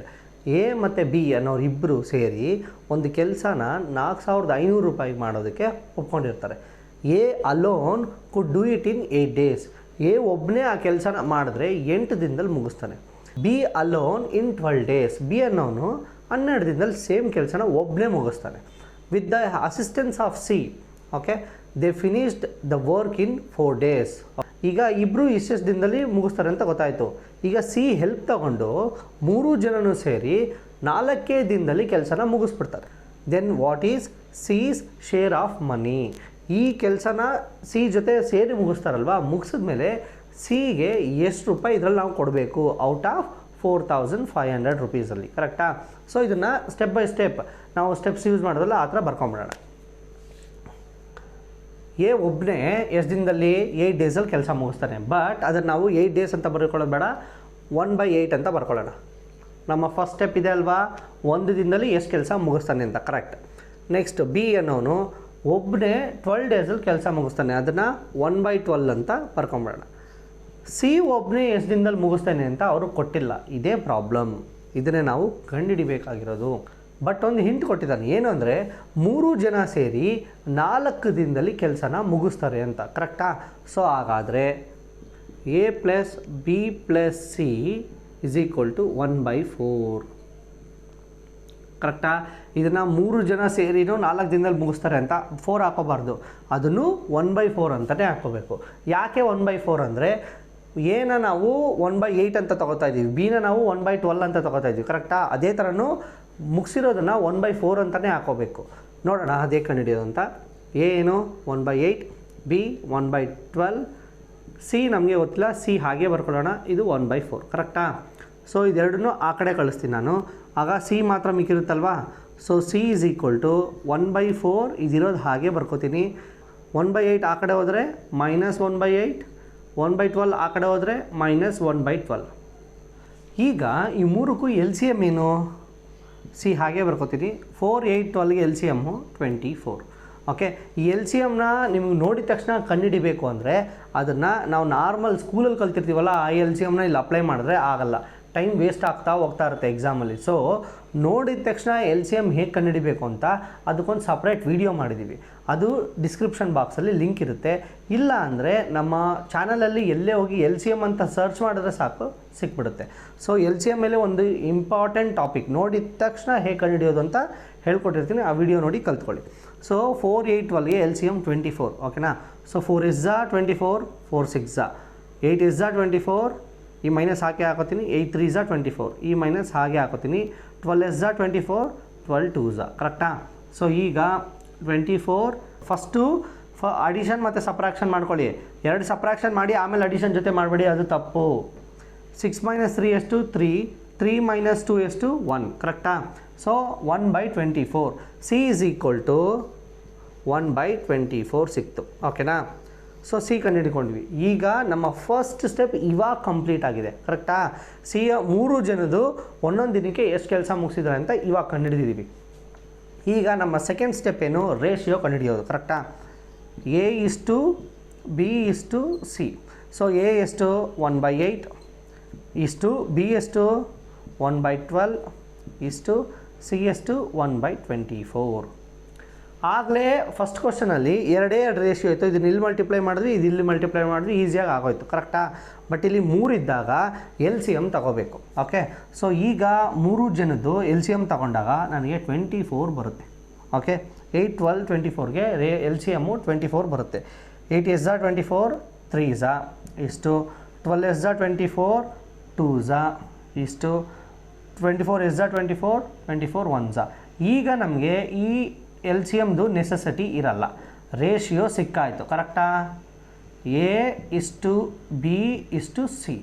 A ಮತ್ತು ಬಿ ಅನ್ನೋರಿಬ್ಬರು ಸೇರಿ ಒಂದು ಕೆಲಸನ 4,500 ರೂಪಾಯಿಗೆ ಮಾಡೋದಕ್ಕೆ ಒಪ್ಕೊಂಡಿರ್ತಾರೆ. A alone could do it in 8 days. A ಒಬ್ಬನೇ ಆ ಕೆಲಸನ ಮಾಡಿದ್ರೆ 8 ದಿನದಲ್ಲಿ ಮುಗಿಸ್ತಾನೆ. B alone in 12 days. B ಅನ್ನೋನು 12 ದಿನದಲ್ಲಿ ಸೇಮ್ ಕೆಲಸನ ಒಬ್ಬನೇ ಮುಗಿಸ್ತಾನೆ. With the assistance of C okay they finished the work in 4 days. ಈಗ ಇಬ್ಬರು ಇಷ್ಟೆಷ್ಟು ದಿನದಲ್ಲಿ ಮುಗಿಸ್ತಾರೆ ಅಂತ ಗೊತ್ತಾಯಿತು. ಈಗ ಸಿ ಹೆಲ್ಪ್ ತಗೊಂಡು 3 ಜನನೂ ಸೇರಿ 4 ದಿನದಲ್ಲಿ ಕೆಲಸನ ಮುಗಿಸ್ಬಿಡ್ತಾರೆ. Then what is C's share of money? ಈ ಕೆಲಸನ ಸಿ ಜೊತೆ ಸೇರಿ ಮುಗಿಸ್ತಾರಲ್ವ, ಮುಗಿಸಿದ್ಮೇಲೆ ಸಿಗೆ ಎಷ್ಟು ರೂಪಾಯಿ ಇದರಲ್ಲಿ ನಾವು ಕೊಡಬೇಕು ಔಟ್ ಆಫ್ 4,500 ರುಪೀಸಲ್ಲಿ. ಕರೆಕ್ಟಾ? ಸೊ ಇದನ್ನು ಸ್ಟೆಪ್ ಬೈ ಸ್ಟೆಪ್ ನಾವು ಸ್ಟೆಪ್ಸ್ ಯೂಸ್ ಮಾಡೋದಲ್ಲ, ಆ ಥರ ಬರ್ಕೊಂಬಿಡೋಣ. ಎ ಒಬ್ಬನೇ ಎಷ್ಟು ದಿನದಲ್ಲಿ 8 ಡೇಸಲ್ಲಿ ಕೆಲಸ ಮುಗಿಸ್ತಾನೆ. ಬಟ್ ಅದನ್ನು ನಾವು 8 days ಅಂತ ಬರ್ಕೊಳ್ಳೋದು ಬೇಡ, 1/8 ಅಂತ ಬರ್ಕೊಳ್ಳೋಣ. ನಮ್ಮ ಫಸ್ಟ್ ಸ್ಟೆಪ್ ಇದೆ ಅಲ್ವಾ, 1 ದಿನದಲ್ಲಿ ಎಷ್ಟು ಕೆಲಸ ಮುಗಿಸ್ತಾನೆ ಅಂತ. ಕರೆಕ್ಟ್. ನೆಕ್ಸ್ಟ್ ಬಿ ಅನ್ನೋನು ಒಬ್ಬನೇ 12 ಡೇಸಲ್ಲಿ ಕೆಲಸ ಮುಗಿಸ್ತಾನೆ. ಅದನ್ನು 1/12 ಅಂತ ಬರ್ಕೊಂಬಿಡೋಣ. ಸಿ ಒಬ್ಬನೇ ಎಷ್ಟು ದಿನದಲ್ಲಿ ಮುಗಿಸ್ತಾನೆ ಅಂತ ಅವರು ಕೊಟ್ಟಿಲ್ಲ. ಇದೇ ಪ್ರಾಬ್ಲಮ್. ಇದನ್ನೇ ನಾವು ಕಂಡುಹಿಡಿಬೇಕಾಗಿರೋದು. ಬಟ್ ಒಂದು ಹಿಂಟ್ ಕೊಟ್ಟಿದ್ದಾನೆ. ಏನು ಅಂದರೆ 3 ಜನ ಸೇರಿ 4 ದಿನದಲ್ಲಿ ಕೆಲಸನ ಮುಗಿಸ್ತಾರೆ ಅಂತ. ಕರೆಕ್ಟಾ? ಸೊ ಹಾಗಾದರೆ A plus B plus C is equal to 1/4. ಕರೆಕ್ಟಾ? ಇದನ್ನು 3 ಜನ ಸೇರಿನೂ 4 ದಿನದಲ್ಲಿ ಮುಗಿಸ್ತಾರೆ ಅಂತ 4 ಹಾಕೋಬಾರ್ದು, ಅದನ್ನು 1/4 ಅಂತಲೇ ಹಾಕೋಬೇಕು. ಯಾಕೆ 1/4 ಅಂದರೆ ಎನ ನಾವು 1/8 ಅಂತ ತೊಗೋತಾ ಇದ್ದೀವಿ, ಬಿನ ನಾವು 1/12 ಅಂತ ತೊಗೋತಾ ಇದ್ದೀವಿ. ಕರೆಕ್ಟಾ? ಅದೇ ಥರನೂ ಮುಗಿಸಿರೋದನ್ನು 1/4 ಅಂತಲೇ ಹಾಕೋಬೇಕು. ನೋಡೋಣ ಅದೇ ಕಂಡುಹಿಡಿಯೋದು ಅಂತ. ಎ ಏನು 1/8, ಬಿ 1/12, ಸಿ ನಮಗೆ ಗೊತ್ತಿಲ್ಲ, ಸಿ ಹಾಗೆ ಬರ್ಕೊಳ್ಳೋಣ, ಇದು 1/4 ಕರೆಕ್ಟಾ. ಸೊ ಇದೆರಡನ್ನೂ ಆ ಕಡೆ ಕಳಿಸ್ತೀನಿ ನಾನು, ಆಗ ಸಿ ಮಾತ್ರ ಮಿಕ್ಕಿರುತ್ತಲ್ವಾ. So C is equal to 1/4 ಇದಿರೋದು ಹಾಗೆ ಬರ್ಕೋತೀನಿ. 1/8 ಆ ಕಡೆ ಹೋದರೆ -1/8, 1/12 ಆ ಕಡೆ ಹೋದರೆ -1/12. ಈಗ ಈ ಮೂರಕ್ಕೂ ಎಲ್ ಸಿ ಎಮ್ ಏನು, ಸಿ ಹಾಗೆ ಬರ್ಕೋತೀನಿ. 4, 8, 12ಗೆ ಎಲ್ ಸಿ ಎಮ್ಮು 24. ಓಕೆ, ಈ ಎಲ್ ಸಿ ಎಮ್ನ ನಿಮಗೆ ನೋಡಿದ ತಕ್ಷಣ ಕಂಡುಹಿಡಿಬೇಕು ಅಂದರೆ ಅದನ್ನು ನಾವು ನಾರ್ಮಲ್ ಸ್ಕೂಲಲ್ಲಿ ಕಲ್ತಿರ್ತೀವಲ್ಲ, ಆ ಎಲ್ ಸಿ ಎಮ್ನ ಇಲ್ಲಿ ಅಪ್ಲೈ ಮಾಡಿದ್ರೆ ಆಗಲ್ಲ, ಟೈಮ್ ವೇಸ್ಟ್ ಆಗ್ತಾ ಹೋಗ್ತಾ ಇರುತ್ತೆ ಎಕ್ಸಾಮಲ್ಲಿ. ಸೊ ನೋಡಿದ ತಕ್ಷಣ ಎಲ್ ಸಿ ಎಮ್ ಹೇಗೆ ಕಂಡುಹಿಡಿಬೇಕು ಅಂತ ಅದಕ್ಕೊಂದು ಸಪ್ರೇಟ್ ವೀಡಿಯೋ ಮಾಡಿದ್ದೀವಿ, ಅದು ಡಿಸ್ಕ್ರಿಪ್ಷನ್ ಬಾಕ್ಸಲ್ಲಿ ಲಿಂಕ್ ಇರುತ್ತೆ. ಇಲ್ಲ ಅಂದರೆ ನಮ್ಮ ಚಾನಲಲ್ಲಿ ಎಲ್ಲೇ ಹೋಗಿ ಎಲ್ ಸಿ ಎಮ್ ಅಂತ ಸರ್ಚ್ ಮಾಡಿದ್ರೆ ಸಾಕು ಸಿಕ್ಬಿಡುತ್ತೆ. ಸೊ ಎಲ್ ಸಿ ಎಮ್ ಮೇಲೆ ಒಂದು ಇಂಪಾರ್ಟೆಂಟ್ ಟಾಪಿಕ್ ನೋಡಿದ ತಕ್ಷಣ ಹೇಗೆ ಕಂಡುಹಿಡಿಯೋದು ಅಂತ ಹೇಳ್ಕೊಟ್ಟಿರ್ತೀನಿ, ಆ ವಿಡಿಯೋ ನೋಡಿ ಕಲ್ತ್ಕೊಳ್ಳಿ. ಸೊ 4, 8, 12ಗೆ ಎಲ್ ಸಿ ಎಮ್ 24. ಓಕೆನಾ. ಸೊ 4 is 24, 4 6 8 is 24, ಈ ಮೈನಸ್ ಹಾಗೆ ಹಾಕೋತೀನಿ. 8 3 is 24, ಈ ಮೈನಸ್ ಹಾಗೆ ಹಾಕೋತೀನಿ. 12 is 24, 12 2s ಕರೆಕ್ಟಾ. ಸೊ ಈಗ 24 ಫಸ್ಟು ಅಡಿಷನ್ ಮತ್ತು ಸಪ್ರಾಕ್ಷನ್ ಮಾಡ್ಕೊಳ್ಳಿ. 2 ಸಪ್ರಾಕ್ಷನ್ ಮಾಡಿ ಆಮೇಲೆ ಅಡಿಷನ್ ಜೊತೆ ಮಾಡಬೇಡಿ, ಅದು ತಪ್ಪು. 6 - 3 ಎಷ್ಟು 3, 3 - 2 ಎಷ್ಟು 1 ಕರೆಕ್ಟಾ. So 1/24, C is equal to 1/24 ಸಿಕ್ತು. ಓಕೆನಾ. ಸೊ ಸಿ ಕಂಡುಹಿಡ್ಕೊಂಡ್ವಿ. ಈಗ ನಮ್ಮ ಫಸ್ಟ್ ಸ್ಟೆಪ್ ಇವಾಗ ಕಂಪ್ಲೀಟ್ ಆಗಿದೆ ಕರೆಕ್ಟಾ. ಸಿಯ 3 ಜನದು ಒಂದೊಂದು ದಿನಕ್ಕೆ ಎಷ್ಟು ಕೆಲಸ ಮುಗಿಸಿದ್ದಾರೆ ಅಂತ ಇವಾಗ ಕಂಡುಹಿಡಿದಿದ್ದೀವಿ. ಈಗ ನಮ್ಮ ಸೆಕೆಂಡ್ ಸ್ಟೆಪ್ ಏನು, ರೇಷಿಯೋ ಕಂಡುಹಿಡಿಯೋದು ಕರೆಕ್ಟಾ. ಎ ಇಷ್ಟು ಬಿ ಇಷ್ಟು ಸಿ. ಸೊ ಎ ಎಷ್ಟು 1/8 ಇಷ್ಟು, ಬಿ ಎಷ್ಟು 1/12 ಇಷ್ಟು, ಸಿ ಎಷ್ಟು 1/24. ಆಗಲೇ ಫಸ್ಟ್ ಕ್ವಶನಲ್ಲಿ 2 ರೇಷಿಯೋ ಇತ್ತು, ಇದನ್ನ ಇಲ್ಲಿ ಮಲ್ಟಿಪ್ಲೈ ಮಾಡಿದ್ವಿ, ಇದು ಇಲ್ಲಿ ಮಲ್ಟಿಪ್ಲೈ ಮಾಡಿದ್ವಿ, ಈಸಿಯಾಗಿ ಆಗೋಯ್ತು ಕರೆಕ್ಟಾ. ಬಟ್ ಇಲ್ಲಿ 3 ಇದ್ದಾಗ ಎಲ್ ಸಿ ಎಮ್ ತಗೋಬೇಕು. ಓಕೆ, ಸೊ ಈಗ 3 ಜನದ್ದು ಎಲ್ ಸಿ ಎಮ್ ತಗೊಂಡಾಗ ನನಗೆ 24 ಬರುತ್ತೆ. ಓಕೆ, 8 12 24ಗೆ ಎಲ್ ಸಿ ಎಮ್ಮು 24 ಬರುತ್ತೆ. 8 is 24, 3s ಇಷ್ಟು, 12 is 24, 2s ಇಷ್ಟು, 24 is 24, 24 1s. ಈಗ ನಮಗೆ ಈ ಎಲ್ ಸಿ ಎಮ್ದು ನೆಸೆಸಿಟಿ ಇರಲ್ಲ, ರೇಷಿಯೋ ಸಿಕ್ಕಾಯಿತು ಕರೆಕ್ಟಾ. ಎ ಇಷ್ಟು ಬಿ ಇಷ್ಟು ಸಿ,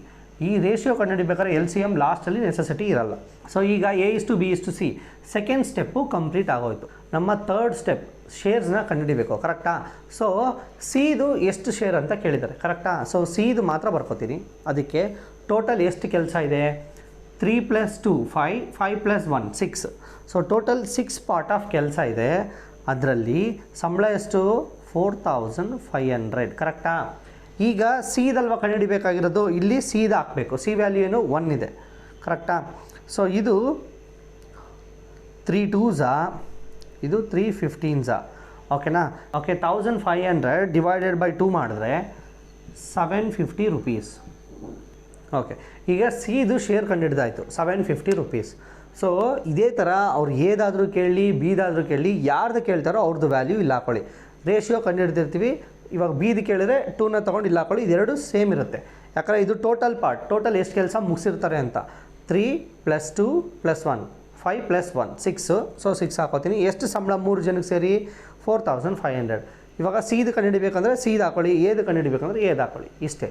ಈ ರೇಷಿಯೋ ಕಂಡುಹಿಡಿಬೇಕಾದ್ರೆ ಎಲ್ ಸಿ ಎಮ್ ಲಾಸ್ಟಲ್ಲಿ ನೆಸೆಸಿಟಿ ಇರಲ್ಲ. ಸೊ ಈಗ ಎ ಇಷ್ಟು ಬಿ ಇಷ್ಟು ಸಿ ಸೆಕೆಂಡ್ ಸ್ಟೆಪ್ಪು ಕಂಪ್ಲೀಟ್ ಆಗೋಯ್ತು. ನಮ್ಮ ಥರ್ಡ್ ಸ್ಟೆಪ್ ಶೇರ್ಸ್ನ ಕಂಡುಹಿಡಿಬೇಕು ಕರೆಕ್ಟಾ. ಸೊ ಸಿದು ಎಷ್ಟು ಶೇರ್ ಅಂತ ಕೇಳಿದ್ದಾರೆ ಕರೆಕ್ಟಾ. ಸೊ ಸಿದು ಮಾತ್ರ ಬರ್ಕೋತೀನಿ. ಅದಕ್ಕೆ ಟೋಟಲ್ ಎಷ್ಟು ಕೆಲಸ ಇದೆ, 3 + 2 5, 5 + 1 6. ಸೊ ಟೋಟಲ್ 6 ಪಾರ್ಟ್ ಆಫ್ ಕೆಲಸ ಇದೆ. ಅದರಲ್ಲಿ ಸಂಬಳ ಎಷ್ಟು 4500 ಕರೆಕ್ಟಾ. ಈಗ ಸಿದಲ್ವ ಕಂಡುಹಿಡಿಬೇಕಾಗಿರೋದು, ಇಲ್ಲಿ ಸಿದು ಹಾಕಬೇಕು. ಸಿ ವ್ಯಾಲ್ಯೂ ಏನು 1 ಇದೆ ಕರೆಕ್ಟಾ. ಸೊ ಇದು 3 2s, ಇದು 3 15s. ಓಕೆನಾ. ಓಕೆ, 1500 ಡಿವೈಡೆಡ್ ಬೈ 2 ಮಾಡಿದ್ರೆ 750 rupees. ಓಕೆ, ಈಗ ಸಿದು ಶೇರ್ ಕಂಡುಹಿಡಿದಾಯಿತು 750 rupees. ಸೊ ಇದೇ ಥರ ಅವ್ರು ಏದಾದರೂ ಕೇಳಲಿ ಬಿದಾದರೂ ಕೇಳಲಿ, ಯಾರ್ದು ಕೇಳ್ತಾರೋ ಅವ್ರದ್ದು ವ್ಯಾಲ್ಯೂ ಇಲ್ಲ ಹಾಕೊಳ್ಳಿ. ರೇಷಿಯೋ ಕಂಡುಹಿಡ್ದಿರ್ತೀವಿ, ಇವಾಗ ಬಿದು ಕೇಳಿದ್ರೆ 2ನ ತೊಗೊಂಡು ಇಲ್ಲ ಹಾಕೊಳ್ಳಿ, ಇದೆರಡು ಸೇಮ್ ಇರುತ್ತೆ. ಯಾಕಂದರೆ ಇದು ಟೋಟಲ್ ಪಾರ್ಟ್, ಟೋಟಲ್ ಎಷ್ಟು ಕೆಲಸ ಮುಗಿಸಿರ್ತಾರೆ ಅಂತ. 3 + 2 + 1 5 + 1 6. ಸೊ 6 ಹಾಕೋತೀನಿ. ಎಷ್ಟು ಸಂಬಳ 3 ಜನಕ್ಕೆ ಸೇರಿ 4500. ಇವಾಗ ಸಿದು ಕಂಡುಹಿಡಿಬೇಕಂದ್ರೆ ಸಿದು ಹಾಕೊಳ್ಳಿ, ಏದು ಕಂಡುಹಿಡಿಬೇಕಂದ್ರೆ ಏದು ಹಾಕೊಳ್ಳಿ, ಇಷ್ಟೇ.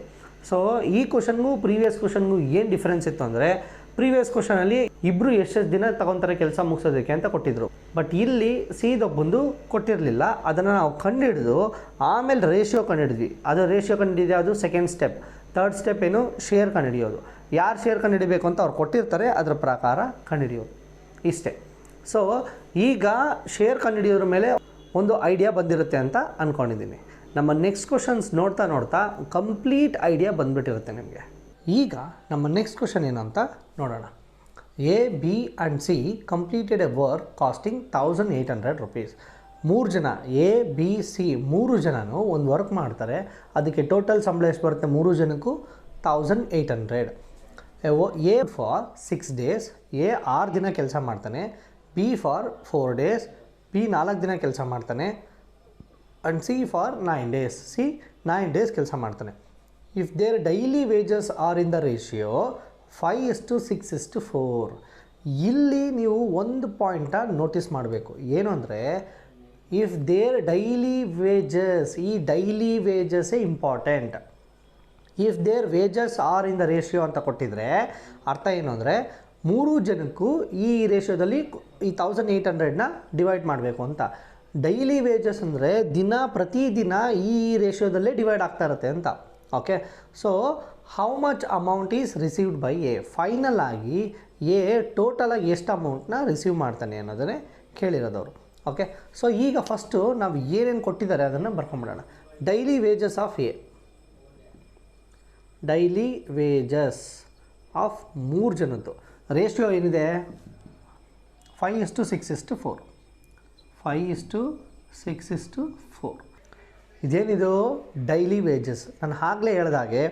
ಸೊ ಈ ಕ್ವಶನ್ಗೂ ಪ್ರೀವಿಯಸ್ ಕ್ವಶನ್ಗೂ ಏನು ಡಿಫ್ರೆನ್ಸ್ ಇತ್ತು ಅಂದರೆ, ಪ್ರೀವಿಯಸ್ ಕ್ವಶನಲ್ಲಿ ಇಬ್ಬರು ಎಷ್ಟೆಷ್ಟು ದಿನ ತಗೊತಾರೆ ಕೆಲಸ ಮುಗಿಸೋದಕ್ಕೆ ಅಂತ ಕೊಟ್ಟಿದ್ರು. ಬಟ್ ಇಲ್ಲಿ ಸಿದೊಬ್ಬಂದು ಕೊಟ್ಟಿರಲಿಲ್ಲ, ಅದನ್ನು ನಾವು ಕಂಡುಹಿಡಿದು ಆಮೇಲೆ ರೇಷಿಯೋ ಕಂಡುಹಿಡಿದ್ವಿ. ಅದು ರೇಷಿಯೋ ಕಂಡುಹಿಡಿದು ಅದು ಸೆಕೆಂಡ್ ಸ್ಟೆಪ್. ಥರ್ಡ್ ಸ್ಟೆಪ್ ಏನು, ಶೇರ್ ಕಂಡುಹಿಡಿಯೋದು. ಯಾರು ಶೇರ್ ಕಂಡುಹಿಡಿಬೇಕು ಅಂತ ಅವ್ರು ಕೊಟ್ಟಿರ್ತಾರೆ, ಅದರ ಪ್ರಕಾರ ಕಂಡುಹಿಡಿಯೋದು, ಇಷ್ಟೇ. ಸೊ ಈಗ ಶೇರ್ ಕಂಡುಹಿಡಿಯೋದ್ರ ಮೇಲೆ ಒಂದು ಐಡಿಯಾ ಬಂದಿರುತ್ತೆ ಅಂತ ಅಂದ್ಕೊಂಡಿದ್ದೀನಿ. ನಮ್ಮ ನೆಕ್ಸ್ಟ್ ಕ್ವಶನ್ಸ್ ನೋಡ್ತಾ ನೋಡ್ತಾ ಕಂಪ್ಲೀಟ್ ಐಡಿಯಾ ಬಂದುಬಿಟ್ಟಿರುತ್ತೆ ನಿಮಗೆ. ಈಗ ನಮ್ಮ ನೆಕ್ಸ್ಟ್ ಕ್ವಶನ್ ಏನು ಅಂತ ನೋಡೋಣ. A B and C completed a work costing 1800 rupees. 3 ಜನ ಎ ಬಿ ಸಿ 3 ಜನನೂ ಒಂದು ವರ್ಕ್ ಮಾಡ್ತಾರೆ. ಅದಕ್ಕೆ ಟೋಟಲ್ ಸಂಬಳ ಎಷ್ಟು ಬರುತ್ತೆ 3 ಜನಕ್ಕೂ 1800. ಎ ಫಾರ್ 6 days, ಎ 6 ದಿನ ಕೆಲಸ ಮಾಡ್ತಾನೆ. ಬಿ ಫಾರ್ 4 days, ಬಿ 4 ದಿನ ಕೆಲಸ ಮಾಡ್ತಾನೆ. And C for 9 days, C 9 days ಕೆಲಸ ಮಾಡ್ತಾನೆ. If their daily wages are in the ratio 5:6:4. ಇಲ್ಲಿ ನೀವು ಒಂದು ಪಾಯಿಂಟ ನೋಟಿಸ್ ಮಾಡಬೇಕು, ಏನು ಅಂದರೆ ಇಫ್ ದೇರ್ ಡೈಲಿ ವೇಜಸ್, ಈ ಡೈಲಿ ವೇಜಸ್ಸೇ important. If their wages are in the ratio ಅಂತ ಕೊಟ್ಟಿದ್ರೆ ಅರ್ಥ ಏನು ಅಂದರೆ 3 ಜನಕ್ಕೂ ಈ ರೇಷಿಯೋದಲ್ಲಿ ಈ 1800ನ ಡಿವೈಡ್ ಮಾಡಬೇಕು ಅಂತ. ಡೈಲಿ ವೇಜಸ್ ಅಂದರೆ ಪ್ರತಿದಿನ ಈ ರೇಷಿಯೋದಲ್ಲೇ ಡಿವೈಡ್ ಆಗ್ತಾ ಇರುತ್ತೆ ಅಂತ. Okay, so how much amount is received by A, final ಆಗಿ ಎ ಟೋಟಲಾಗಿ ಎಷ್ಟು ಅಮೌಂಟ್ನ ರಿಸೀವ್ ಮಾಡ್ತಾನೆ ಅನ್ನೋದನ್ನೇ ಕೇಳಿರೋದವರು. ಓಕೆ, ಸೊ ಈಗ ಫಸ್ಟು ನಾವು ಏನೇನು ಕೊಟ್ಟಿದ್ದಾರೆ ಅದನ್ನು ಬರ್ಕೊಂಬಿಡೋಣ. Daily wages of A, daily wages of 3 ಜನದ್ದು ರೇಷಿಯೋ ಏನಿದೆ 5:6:4, 5:6:4. ಇದೇನಿದು ಡೈಲಿ ವೇಜಸ್. ನಾನು ಆಗಲೇ ಹೇಳಿದಾಗೆ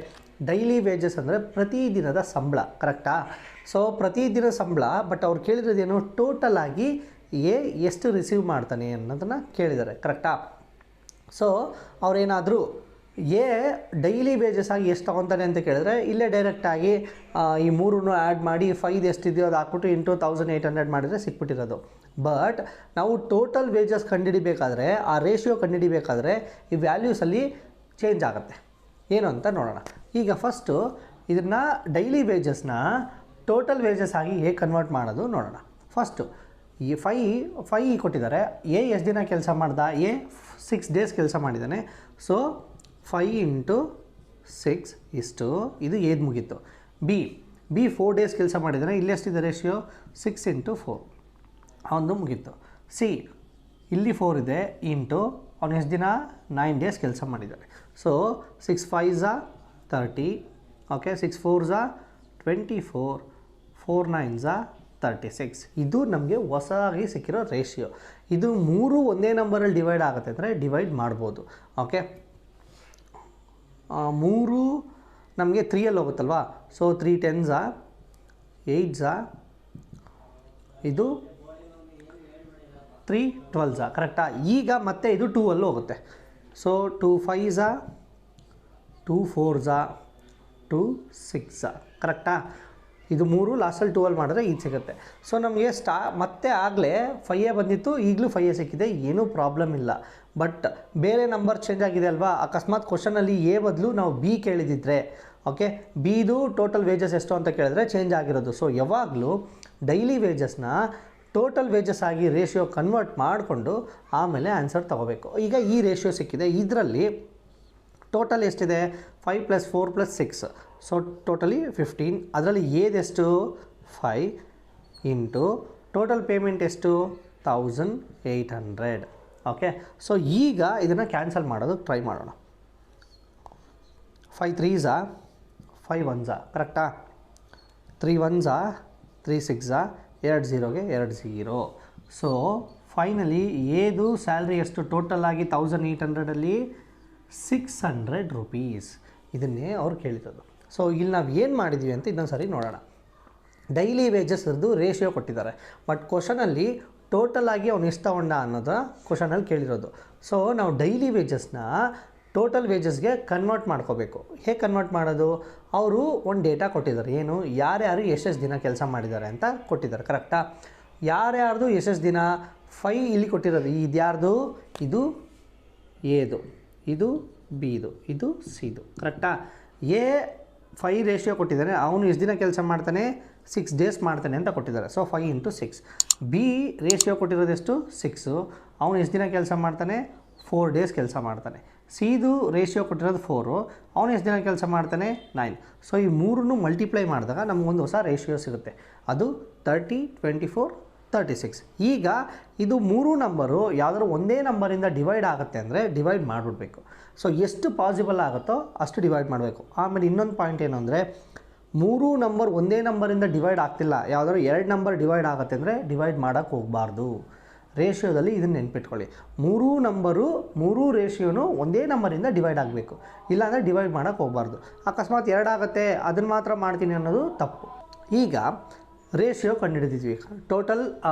ಡೈಲಿ ವೇಜಸ್ ಅಂದರೆ ಪ್ರತಿದಿನದ ಸಂಬಳ, ಕರೆಕ್ಟಾ? ಸೊ ಪ್ರತಿದಿನ ಸಂಬಳ, ಬಟ್ ಅವ್ರು ಕೇಳಿರೋದೇನು ಟೋಟಲ್ ಆಗಿ ಎ ಎಷ್ಟು ರಿಸೀವ್ ಮಾಡ್ತಾನೆ ಅನ್ನೋದನ್ನು ಕೇಳಿದ್ದಾರೆ, ಕರೆಕ್ಟಾ? ಸೊ ಅವರೇನಾದರೂ ಎ ಡೈಲಿ ವೇಜಸ್ ಆಗಿ ಎಷ್ಟು ತೊಗೊತಾನೆ ಅಂತ ಕೇಳಿದ್ರೆ ಇಲ್ಲೇ ಡೈರೆಕ್ಟಾಗಿ ಈ 3 ಆ್ಯಡ್ ಮಾಡಿ 5 ಎಷ್ಟಿದೆಯೋ ಅದು ಹಾಕ್ಬಿಟ್ಟು ಇಂಟು 1800 ಮಾಡಿದರೆ ಸಿಕ್ಬಿಟ್ಟಿರೋದು. ಬಟ್ ನಾವು ಟೋಟಲ್ ವೇಜಸ್ ಕಂಡುಹಿಡಿಬೇಕಾದ್ರೆ, ಆ ರೇಷಿಯೋ ಕಂಡುಹಿಡಿಬೇಕಾದ್ರೆ ಈ ವ್ಯಾಲ್ಯೂಸಲ್ಲಿ ಚೇಂಜ್ ಆಗುತ್ತೆ. ಏನು ಅಂತ ನೋಡೋಣ. ಈಗ ಫಸ್ಟು ಇದನ್ನು ಡೈಲಿ ವೇಜಸ್ನ ಟೋಟಲ್ ವೇಜಸ್ ಆಗಿ ಹೇಗೆ ಕನ್ವರ್ಟ್ ಮಾಡೋದು ನೋಡೋಣ. ಫಸ್ಟು ಈ 5 ಕೊಟ್ಟಿದ್ದಾರೆ. ಎ ಎಷ್ಟು ದಿನ ಕೆಲಸ ಮಾಡ್ದ? ಎ 6 ಡೇಸ್ ಕೆಲಸ ಮಾಡಿದ್ದಾನೆ. ಸೊ 5 × 6 ಇಷ್ಟು, ಇದು ಏದು ಮುಗೀತು. ಬಿ 4 ಡೇಸ್ ಕೆಲಸ ಮಾಡಿದ್ದಾನೆ. ಇಲ್ಲಿ ಎಷ್ಟಿದೆ ರೇಷಿಯೋ? 6 × 4, ಅವನು ಮುಗೀತು. ಸಿ ಇಲ್ಲಿ 4 ಇದೆ ಇಂಟು ಅವನು ಎಷ್ಟು ದಿನ? 9 ಡೇಸ್ ಕೆಲಸ ಮಾಡಿದ್ದಾನೆ. So 6 5s 30, okay, 6 4s 24, 4 9s 36. ಇದು ನಮಗೆ ಹೊಸದಾಗಿ ಸಿಕ್ಕಿರೋ ರೇಷಿಯೋ. ಇದು 3 ಒಂದೇ ನಂಬರಲ್ಲಿ ಡಿವೈಡ್ ಆಗುತ್ತೆ ಅಂದರೆ ಡಿವೈಡ್ ಮಾಡ್ಬೋದು. ಓಕೆ, 3 ನಮಗೆ 3ಅಲ್ಲಿ ಹೋಗುತ್ತಲ್ವಾ. ಸೊ 3 10s 8s, ಇದು 3 12s, ಕರೆಕ್ಟಾ? ಈಗ ಮತ್ತೆ ಇದು 2ಅಲ್ಲಿ ಹೋಗುತ್ತೆ. ಸೊ 2 5s 2 4s 2 6s, ಕರೆಕ್ಟಾ? ಇದು 3 ಲಾಸ್ಟಲ್ಲಿ 2ಅಲ್ಲಿ ಮಾಡಿದ್ರೆ ಇದು ಸಿಗುತ್ತೆ. ಸೊ ನಮಗೆ ಮತ್ತೆ ಆಗಲೇ 5 ಬಂದಿತ್ತು, ಈಗಲೂ 5 ಸಿಕ್ಕಿದೆ, ಏನೂ ಪ್ರಾಬ್ಲಮ್ ಇಲ್ಲ. ಬಟ್ ಬೇರೆ ನಂಬರ್ ಚೇಂಜ್ ಆಗಿದೆ ಅಲ್ವಾ? ಅಕಸ್ಮಾತ್ ಕ್ವಶನಲ್ಲಿ ಎ ಬದಲು ನಾವು ಬಿ ಕೇಳಿದಿದ್ರೆ, ಓಕೆ, ಬಿದು ಟೋಟಲ್ ವೇಜಸ್ ಎಷ್ಟು ಅಂತ ಕೇಳಿದ್ರೆ ಚೇಂಜ್ ಆಗಿರೋದು. ಸೊ ಯಾವಾಗಲೂ ಡೈಲಿ ವೇಜಸ್ನ ಟೋಟಲ್ ವೇಜಸ್ ಆಗಿ ರೇಷಿಯೋ ಕನ್ವರ್ಟ್ ಮಾಡಿಕೊಂಡು ಆಮೇಲೆ ಆನ್ಸರ್ ತೊಗೋಬೇಕು. ಈಗ ಈ ರೇಷಿಯೋ ಸಿಕ್ಕಿದೆ, ಇದರಲ್ಲಿ ಟೋಟಲ್ ಎಷ್ಟಿದೆ? 5 + 4 + 6, ಸೊ ಟೋಟಲಿ 15. ಅದರಲ್ಲಿ ಏದೆಷ್ಟು? 5 ಇಂಟು ಟೋಟಲ್ ಪೇಮೆಂಟ್ ಎಷ್ಟು? 1800. ಓಕೆ, ಸೊ ಈಗ ಇದನ್ನು ಕ್ಯಾನ್ಸಲ್ ಮಾಡೋದು ಟ್ರೈ ಮಾಡೋಣ. 5 3s 5 1s, ಕರೆಕ್ಟಾ? 3 1s 3 6s 2 0ಗೆ 2 0. ಸೊ ಫೈನಲಿ ಏದು ಸ್ಯಾಲ್ರಿ ಎಷ್ಟು ಟೋಟಲ್ ಆಗಿ 1800ಅಲ್ಲಿ? 600 ರೂಪೀಸ್. ಇದನ್ನೇ ಅವ್ರು ಕೇಳಿರೋದು. ಸೊ ಇಲ್ಲಿ ನಾವು ಏನು ಮಾಡಿದ್ವಿ ಅಂತ ಇನ್ನೊಂದು ಸರಿ ನೋಡೋಣ. ಡೈಲಿ ವೇಜಸ್ ಇರೋದು ರೇಷಿಯೋ ಕೊಟ್ಟಿದ್ದಾರೆ, ಬಟ್ ಕ್ವಶನಲ್ಲಿ ಟೋಟಲ್ ಆಗಿ ಅವ್ನು ಎಷ್ಟು ತಗೊಂಡ ಅನ್ನೋದು ಕ್ವಶನಲ್ಲಿ ಕೇಳಿರೋದು. ಸೊ ನಾವು ಡೈಲಿ ವೇಜಸ್ನ ಟೋಟಲ್ ವೇಜಸ್ಗೆ ಕನ್ವರ್ಟ್ ಮಾಡ್ಕೋಬೇಕು. ಹೇಗೆ ಕನ್ವರ್ಟ್ ಮಾಡೋದು? ಅವರು ಒಂದು ಡೇಟಾ ಕೊಟ್ಟಿದ್ದಾರೆ, ಏನು ಯಾರ್ಯಾರು ಎಷ್ಟೆಷ್ಟು ದಿನ ಕೆಲಸ ಮಾಡಿದ್ದಾರೆ ಅಂತ ಕೊಟ್ಟಿದ್ದಾರೆ, ಕರೆಕ್ಟಾ? ಯಾರ್ಯಾರ್ದು ಎಷ್ಟೆಷ್ಟು ದಿನ? 5 ಇಲ್ಲಿ ಕೊಟ್ಟಿರೋದು. ಇದು ಯಾರ್ದು? ಇದು ಎದು, ಇದು ಬಿದು, ಇದು ಸಿದು, ಕರೆಕ್ಟಾ? ಎ 5 ರೇಷಿಯೋ ಕೊಟ್ಟಿದ್ದಾನೆ, ಅವನು ಎಷ್ಟು ದಿನ ಕೆಲಸ ಮಾಡ್ತಾನೆ? 6 ಡೇಸ್ ಮಾಡ್ತಾನೆ ಅಂತ ಕೊಟ್ಟಿದ್ದಾರೆ. ಸೊ 5 × 6. ಬಿ ರೇಷಿಯೋ ಕೊಟ್ಟಿರೋದು ಎಷ್ಟು? 6, ಅವನು ಎಷ್ಟು ದಿನ ಕೆಲಸ ಮಾಡ್ತಾನೆ? 4 ಡೇಸ್ ಕೆಲಸ ಮಾಡ್ತಾನೆ. ಸಿದು ರೇಷಿಯೋ ಕೊಟ್ಟಿರೋದು 4, ಅವನು ಎಷ್ಟು ದಿನ ಕೆಲಸ ಮಾಡ್ತಾನೆ? 9. ಸೊ ಈ 3 ಮಲ್ಟಿಪ್ಲೈ ಮಾಡಿದಾಗ ನಮಗೊಂದು ಹೊಸ ರೇಷಿಯೋ ಸಿಗುತ್ತೆ, ಅದು 30 24 36. ಈಗ ಇದು 3 ನಂಬರು ಯಾವುದಾದ್ರು ಒಂದೇ ನಂಬರಿಂದ ಡಿವೈಡ್ ಆಗುತ್ತೆ ಅಂದರೆ ಡಿವೈಡ್ ಮಾಡಿಬಿಡ್ಬೇಕು. ಸೊ ಎಷ್ಟು ಪಾಸಿಬಲ್ ಆಗುತ್ತೋ ಅಷ್ಟು ಡಿವೈಡ್ ಮಾಡಬೇಕು. ಆಮೇಲೆ ಇನ್ನೊಂದು ಪಾಯಿಂಟ್ ಏನು ಅಂದರೆ 3 ನಂಬರ್ ಒಂದೇ ನಂಬರಿಂದ ಡಿವೈಡ್ ಆಗ್ತಿಲ್ಲ, ಯಾವುದಾದ್ರು 2 ನಂಬರ್ ಡಿವೈಡ್ ಆಗುತ್ತೆ ಅಂದರೆ ಡಿವೈಡ್ ಮಾಡೋಕ್ಕೆ ಹೋಗಬಾರ್ದು. ರೇಷಿಯೋದಲ್ಲಿ ಇದನ್ನು ನೆನ್ಪಿಟ್ಕೊಳ್ಳಿ, 3 ನಂಬರು 3 ರೇಷಿಯೋನು ಒಂದೇ ನಂಬರಿಂದ ಡಿವೈಡ್ ಆಗಬೇಕು, ಇಲ್ಲಾಂದರೆ ಡಿವೈಡ್ ಮಾಡೋಕ್ಕೆ ಹೋಗಬಾರ್ದು. ಅಕಸ್ಮಾತ್ 2 ಆಗುತ್ತೆ ಅದನ್ನು ಮಾತ್ರ ಮಾಡ್ತೀನಿ ಅನ್ನೋದು ತಪ್ಪು. ಈಗ ರೇಷಿಯೋ ಕಂಡುಹಿಡಿದಿದ್ವಿ, ಟೋಟಲ್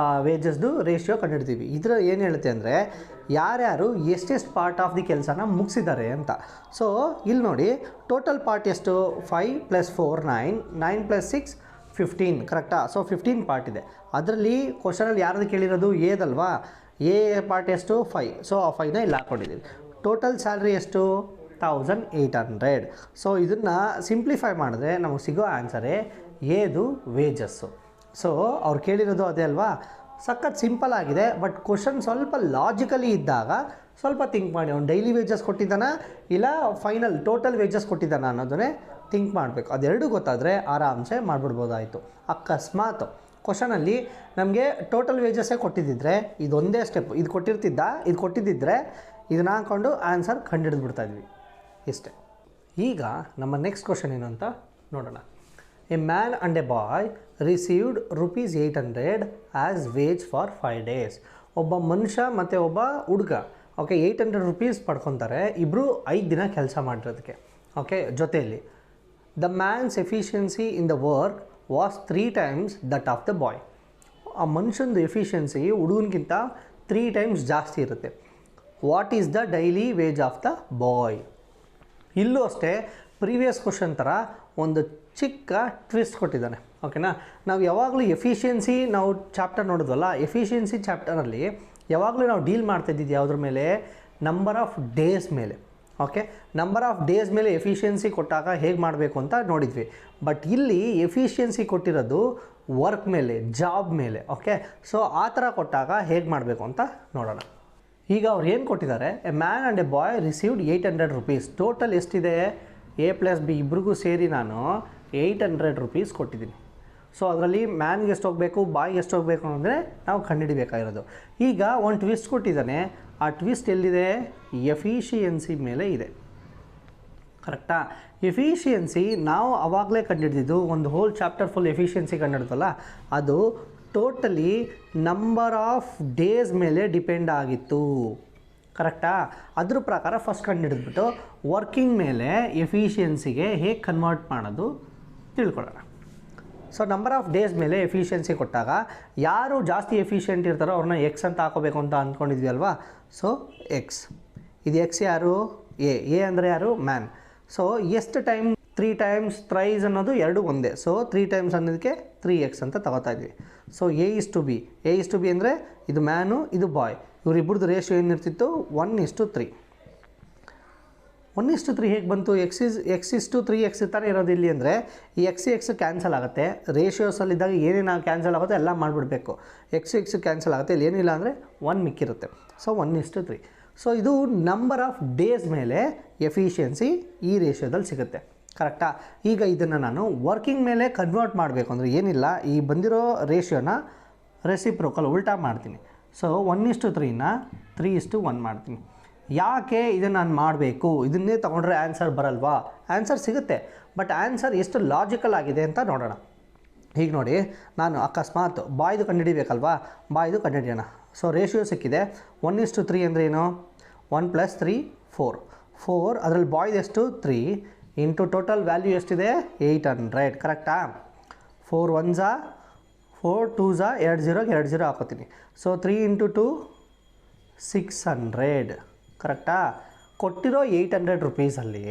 ವೇಜಸ್ದು ರೇಷಿಯೋ ಕಂಡುಹಿಡಿದಿದ್ವಿ. ಇದರ ಏನು ಹೇಳುತ್ತೆ ಅಂದರೆ ಯಾರ್ಯಾರು ಎಷ್ಟೆಷ್ಟು ಪಾರ್ಟ್ ಆಫ್ ದಿ ಕೆಲಸನ ಮುಗಿಸಿದ್ದಾರೆ ಅಂತ. ಸೊ ಇಲ್ಲಿ ನೋಡಿ, ಟೋಟಲ್ ಪಾರ್ಟ್ ಎಷ್ಟು? 5 + 4 9, 9 + 6 15 ಕರೆಕ್ಟಾ. ಸೊ 15 ಪಾರ್ಟ್ ಇದೆ. ಅದರಲ್ಲಿ ಕ್ವಶನಲ್ಲಿ ಯಾರ್ದು ಕೇಳಿರೋದು ಏದಲ್ವಾ, ಎ ಪಾರ್ಟ್ ಎಷ್ಟು 5. ಸೊ ಆ 5ನ ಇಲ್ಲಿ ಹಾಕ್ಕೊಂಡಿದ್ದೀವಿ. ಟೋಟಲ್ ಸ್ಯಾಲ್ರಿ ಎಷ್ಟು 1800. ಸೊ ಇದನ್ನು ಸಿಂಪ್ಲಿಫೈ ಮಾಡಿದ್ರೆ ನಮಗೆ ಸಿಗೋ ಆನ್ಸರೇ ಏದು ವೇಜಸ್ಸು. ಸೊ ಅವ್ರು ಕೇಳಿರೋದು ಅದೇ ಅಲ್ವಾ, ಸಖತ್ ಸಿಂಪಲ್ ಆಗಿದೆ. ಬಟ್ ಕ್ವಶನ್ ಸ್ವಲ್ಪ ಲಾಜಿಕಲಿ ಇದ್ದಾಗ ಸ್ವಲ್ಪ ಥಿಂಕ್ ಮಾಡಿ, ಅವ್ನು ಡೈಲಿ ವೇಜಸ್ ಕೊಟ್ಟಿದ್ದಾನ ಇಲ್ಲ ಫೈನಲ್ ಟೋಟಲ್ ವೇಜಸ್ ಕೊಟ್ಟಿದ್ದಾನ ಅನ್ನೋದನ್ನೇ ಥಿಂಕ್ ಮಾಡಬೇಕು. ಅದೆರಡು ಗೊತ್ತಾದರೆ ಆರಾಮ್ಸೆ ಮಾಡಿಬಿಡ್ಬೋದಾಯಿತು. ಅಕಸ್ಮಾತ್ ಕ್ವಶನಲ್ಲಿ ನಮಗೆ ಟೋಟಲ್ ವೇಜಸ್ಸೇ ಕೊಟ್ಟಿದ್ದಿದ್ರೆ ಇದೊಂದೇ ಸ್ಟೆಪ್ ಇದು ಕೊಟ್ಟಿದ್ದಿದ್ರೆ ಇದನ್ನ ಹಾಕ್ಕೊಂಡು ಆನ್ಸರ್ ಕಂಡುಹಿಡಿದ್ಬಿಡ್ತಾಯಿದ್ವಿ ಇಷ್ಟೇ. ಈಗ ನಮ್ಮ ನೆಕ್ಸ್ಟ್ ಕ್ವಶನ್ ಏನು ಅಂತ ನೋಡೋಣ. A man and a boy received ₹800 as wage for 5 days. ಒಬ್ಬ ಮನುಷ್ಯ ಮತ್ತು ಒಬ್ಬ ಹುಡುಗ ಓಕೆ ₹800 ಪಡ್ಕೊತಾರೆ, ಇಬ್ಬರು 5 ದಿನ ಕೆಲಸ ಮಾಡಿರೋದಕ್ಕೆ ಓಕೆ ಜೊತೆಯಲ್ಲಿ. The man's efficiency in the work was 3 times that of the boy. ಆ ಮನುಷ್ಯಂದು ಎಫಿಷಿಯನ್ಸಿ ಹುಡುಗನಿಗಿಂತ 3 times ಜಾಸ್ತಿ ಇರುತ್ತೆ. What is the daily wage of the boy? ಇಲ್ಲೂ ಅಷ್ಟೇ ಪ್ರೀವಿಯಸ್ ಕ್ವಶನ್ ಥರ ಒಂದು ಚಿಕ್ಕ ಟ್ವಿಸ್ಟ್ ಕೊಟ್ಟಿದ್ದಾನೆ ಓಕೆನಾ. ನಾವು ಯಾವಾಗಲೂ ಎಫಿಷಿಯನ್ಸಿ ನಾವು ಚಾಪ್ಟರ್ ನೋಡಿದ್ವಲ್ಲ, ಎಫಿಷಿಯನ್ಸಿ ಚಾಪ್ಟರಲ್ಲಿ ಯಾವಾಗಲೂ ನಾವು ಡೀಲ್ ಮಾಡ್ತಾಯಿದ್ದಿದ್ದು ಯಾವುದ್ರ ಮೇಲೆ, ನಂಬರ್ ಆಫ್ ಡೇಸ್ ಮೇಲೆ ಓಕೆ. ನಂಬರ್ ಆಫ್ ಡೇಸ್ ಮೇಲೆ ಎಫಿಷಿಯನ್ಸಿ ಕೊಟ್ಟಾಗ ಹೇಗೆ ಮಾಡಬೇಕು ಅಂತ ನೋಡಿದ್ವಿ. ಬಟ್ ಇಲ್ಲಿ ಎಫಿಷಿಯನ್ಸಿ ಕೊಟ್ಟಿರೋದು ವರ್ಕ್ ಮೇಲೆ, ಜಾಬ್ ಮೇಲೆ ಓಕೆ. ಸೊ ಆ ಥರ ಕೊಟ್ಟಾಗ ಹೇಗೆ ಮಾಡಬೇಕು ಅಂತ ನೋಡೋಣ. ಈಗ ಅವ್ರು ಏನು ಕೊಟ್ಟಿದ್ದಾರೆ, A man and a boy received ₹800. Total ಎಷ್ಟಿದೆ, ಎ ಪ್ಲಸ್ ಬಿ ಇಬ್ರಿಗೂ ಸೇರಿ ನಾನು ₹800 ಕೊಟ್ಟಿದ್ದೀನಿ. ಸೊ ಅದರಲ್ಲಿ ಮ್ಯಾನ್ಗೆ ಎಷ್ಟು ಹೋಗಬೇಕು, ಬಾಯ್ಗೆ ಎಷ್ಟು ಹೋಗಬೇಕು ಅಂದರೆ ನಾವು ಕಂಡುಹಿಡಿಬೇಕಾಗಿರೋದು. ಈಗ ಒಂದು ಟ್ವಿಸ್ಟ್ ಕೊಟ್ಟಿದ್ದಾನೆ, ಆ ಟ್ವಿಸ್ಟ್ ಎಲ್ಲಿದೆ, ಎಫಿಷಿಯನ್ಸಿ ಮೇಲೆ ಇದೆ ಕರೆಕ್ಟಾ. ಎಫಿಷಿಯನ್ಸಿ ನಾವು ಆವಾಗಲೇ ಕಂಡುಹಿಡಿದಿದ್ದು, ಒಂದು ಹೋಲ್ ಚಾಪ್ಟರ್ ಫುಲ್ ಎಫಿಷಿಯನ್ಸಿ ಕಂಡುಹಿಡಿದಲ್ಲ, ಅದು ಟೋಟಲಿ ನಂಬರ್ ಆಫ್ ಡೇಸ್ ಮೇಲೆ ಡಿಪೆಂಡ್ ಆಗಿತ್ತು ಕರೆಕ್ಟಾ. ಅದ್ರ ಪ್ರಕಾರ ಫಸ್ಟ್ ಕಂಡುಹಿಡಿದ್ಬಿಟ್ಟು ವರ್ಕಿಂಗ್ ಮೇಲೆ ಎಫಿಷಿಯನ್ಸಿಗೆ ಹೇಗೆ ಕನ್ವರ್ಟ್ ಮಾಡೋದು ತಿಳ್ಕೊಳ್ಳೋಣ. ಸೊ ನಂಬರ್ ಆಫ್ ಡೇಸ್ ಮೇಲೆ ಎಫಿಷಿಯನ್ಸಿ ಕೊಟ್ಟಾಗ ಯಾರು ಜಾಸ್ತಿ ಎಫಿಷಿಯೆಂಟ್ ಇರ್ತಾರೋ ಅವ್ರನ್ನ ಎಕ್ಸ್ ಅಂತ ಹಾಕೋಬೇಕು ಅಂತ ಅಂದ್ಕೊಂಡಿದ್ವಿ ಅಲ್ವಾ. ಸೊ ಎಕ್ಸ್, ಇದು ಎಕ್ಸ್ ಯಾರು, ಎ ಅಂದರೆ ಯಾರು, ಮ್ಯಾನ್. ಸೊ ಎಷ್ಟು ಟೈಮ್, 3 times ಥ್ರೈಸ್ ಅನ್ನೋದು ಎರಡು ಒಂದೇ. ಸೊ 3 times ಅನ್ನೋದಕ್ಕೆ 3x ಅಂತ ತಗೋತಾ ಇದ್ವಿ. So A is to B ಅಂದರೆ ಇದು ಮ್ಯಾನು ಇದು ಬಾಯ್, ಇವರಿಬ್ಬರದ್ದು ರೇಷಿಯೋ ಏನಿರ್ತಿತ್ತು 1:3. 1:3 ಹೇಗೆ ಬಂತು, x:3x ತಾನೇ ಇರೋದು ಇಲ್ಲಿ ಅಂದರೆ ಈ ಎಕ್ಸ್ ಕ್ಯಾನ್ಸಲ್ ಆಗುತ್ತೆ. ರೇಷಿಯೋಸಲ್ಲಿದ್ದಾಗ ಏನೇನು ಕ್ಯಾನ್ಸಲ್ ಆಗುತ್ತೆ ಎಲ್ಲ ಮಾಡಿಬಿಡ್ಬೇಕು. ಎಕ್ಸ್ ಕ್ಯಾನ್ಸಲ್ ಆಗುತ್ತೆ, ಇಲ್ಲಿ ಏನಿಲ್ಲ ಅಂದರೆ 1 ಮಿಕ್ಕಿರುತ್ತೆ. ಸೊ 1:3. ಸೊ ಇದು ನಂಬರ್ ಆಫ್ ಡೇಸ್ ಮೇಲೆ ಎಫಿಷಿಯನ್ಸಿ ಈ ರೇಷಿಯೋದಲ್ಲಿ ಸಿಗುತ್ತೆ ಕರೆಕ್ಟಾ. ಈಗ ಇದನ್ನು ನಾನು ವರ್ಕಿಂಗ್ ಮೇಲೆ ಕನ್ವರ್ಟ್ ಮಾಡಬೇಕು ಅಂದರೆ ಏನಿಲ್ಲ, ಈ ಬಂದಿರೋ ರೇಷಿಯೋನ ರೆಸಿಪ್ರೋಕಲ್ ಉಲ್ಟಾ ಮಾಡ್ತೀನಿ. ಸೊ 1:3ನ 3:1 ಮಾಡ್ತೀನಿ. ಯಾಕೆ ಇದನ್ನು ನಾನು ಮಾಡಬೇಕು, ಇದನ್ನೇ ತೊಗೊಂಡ್ರೆ ಆನ್ಸರ್ ಬರಲ್ವಾ, ಆನ್ಸರ್ ಸಿಗುತ್ತೆ. ಬಟ್ ಆನ್ಸರ್ ಎಷ್ಟು ಲಾಜಿಕಲ್ ಆಗಿದೆ ಅಂತ ನೋಡೋಣ. ಈಗ ನೋಡಿ, ನಾನು ಅಕಸ್ಮಾತ್ ಬಾಯ್ದು ಕಂಡುಹಿಡಿಬೇಕಲ್ವಾ, ಬಾಯ್ದು ಕಂಡುಹಿಡಿಯೋಣ. ಸೊ ರೇಷಿಯೋ ಸಿಕ್ಕಿದೆ 1:3 ಅಂದರೆ ಏನು, 1 + 3 4 ಅದರಲ್ಲಿ ಬಾಯ್ದು ಎಷ್ಟು 3 ಇಂಟು ಟೋಟಲ್ ವ್ಯಾಲ್ಯೂ ಎಷ್ಟಿದೆ 800 ಕರೆಕ್ಟಾ. 4 1s 4 2s 2 0 2 0 ಹಾಕೋತೀನಿ. ಸೊ 3 × 2 600 ಕರೆಕ್ಟಾ. ಕೊಟ್ಟಿರೋ ₹800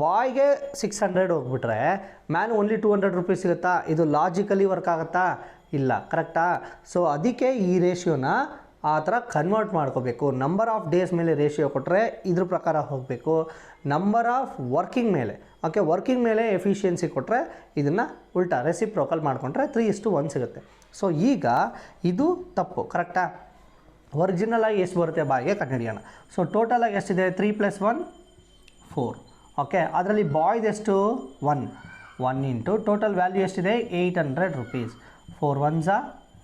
ಬಾಯ್ಗೆ 600 ಹೋಗ್ಬಿಟ್ರೆ ಮ್ಯಾನ್ ಓನ್ಲಿ ₹200 ಸಿಗುತ್ತಾ, ಇದು ಲಾಜಿಕಲಿ ವರ್ಕ್ ಆಗುತ್ತಾ, ಇಲ್ಲ ಕರೆಕ್ಟಾ. ಸೊ ಅದಕ್ಕೆ ಈ ರೇಷಿಯೋನ ಆ ಥರ ಕನ್ವರ್ಟ್ ಮಾಡ್ಕೋಬೇಕು. ನಂಬರ್ ಆಫ್ ಡೇಸ್ ಮೇಲೆ ರೇಷಿಯೋ ಕೊಟ್ಟರೆ ಇದ್ರ ಪ್ರಕಾರ ಹೋಗಬೇಕು. ನಂಬರ್ ಆಫ್ ವರ್ಕಿಂಗ್ ಮೇಲೆ ಓಕೆ, ವರ್ಕಿಂಗ್ ಮೇಲೆ ಎಫಿಷಿಯನ್ಸಿ ಕೊಟ್ಟರೆ ಇದನ್ನು ಉಲ್ಟಾ ರೆಸಿಪ್ರೋಕಲ್ ಮಾಡಿಕೊಂಡ್ರೆ 3:1 ಸಿಗುತ್ತೆ. ಸೊ ಈಗ ಇದು ತಪ್ಪು ಕರೆಕ್ಟಾ. ಒರಿಜಿನಲಾಗಿ ಎಷ್ಟು ಬರುತ್ತೆ ಬಾಯ್ಗೆ ಕಂಡುಹಿಡಿಯೋಣ. ಸೊ ಟೋಟಲಾಗಿ ಎಷ್ಟಿದೆ 3 + 1 4 ಓಕೆ. ಅದರಲ್ಲಿ ಬಾಯ್ದು ಎಷ್ಟು 1 ಇಂಟು ಟೋಟಲ್ ವ್ಯಾಲ್ಯೂ ಎಷ್ಟಿದೆ ₹800. 4 1s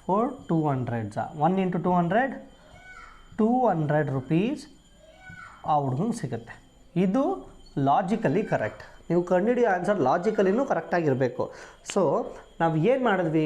4 200s 1 × 200 ₹200 ಆ ಹುಡುಗಂಗೆ ಸಿಗುತ್ತೆ. ಇದು ಲಾಜಿಕಲಿ ಕರೆಕ್ಟ್. ನೀವು ಕಂಡುಹಿಡಿಯೋ ಆನ್ಸರ್ ಲಾಜಿಕಲಿನೂ ಕರೆಕ್ಟಾಗಿರಬೇಕು. ಸೊ ನಾವು ಏನು ಮಾಡಿದ್ವಿ,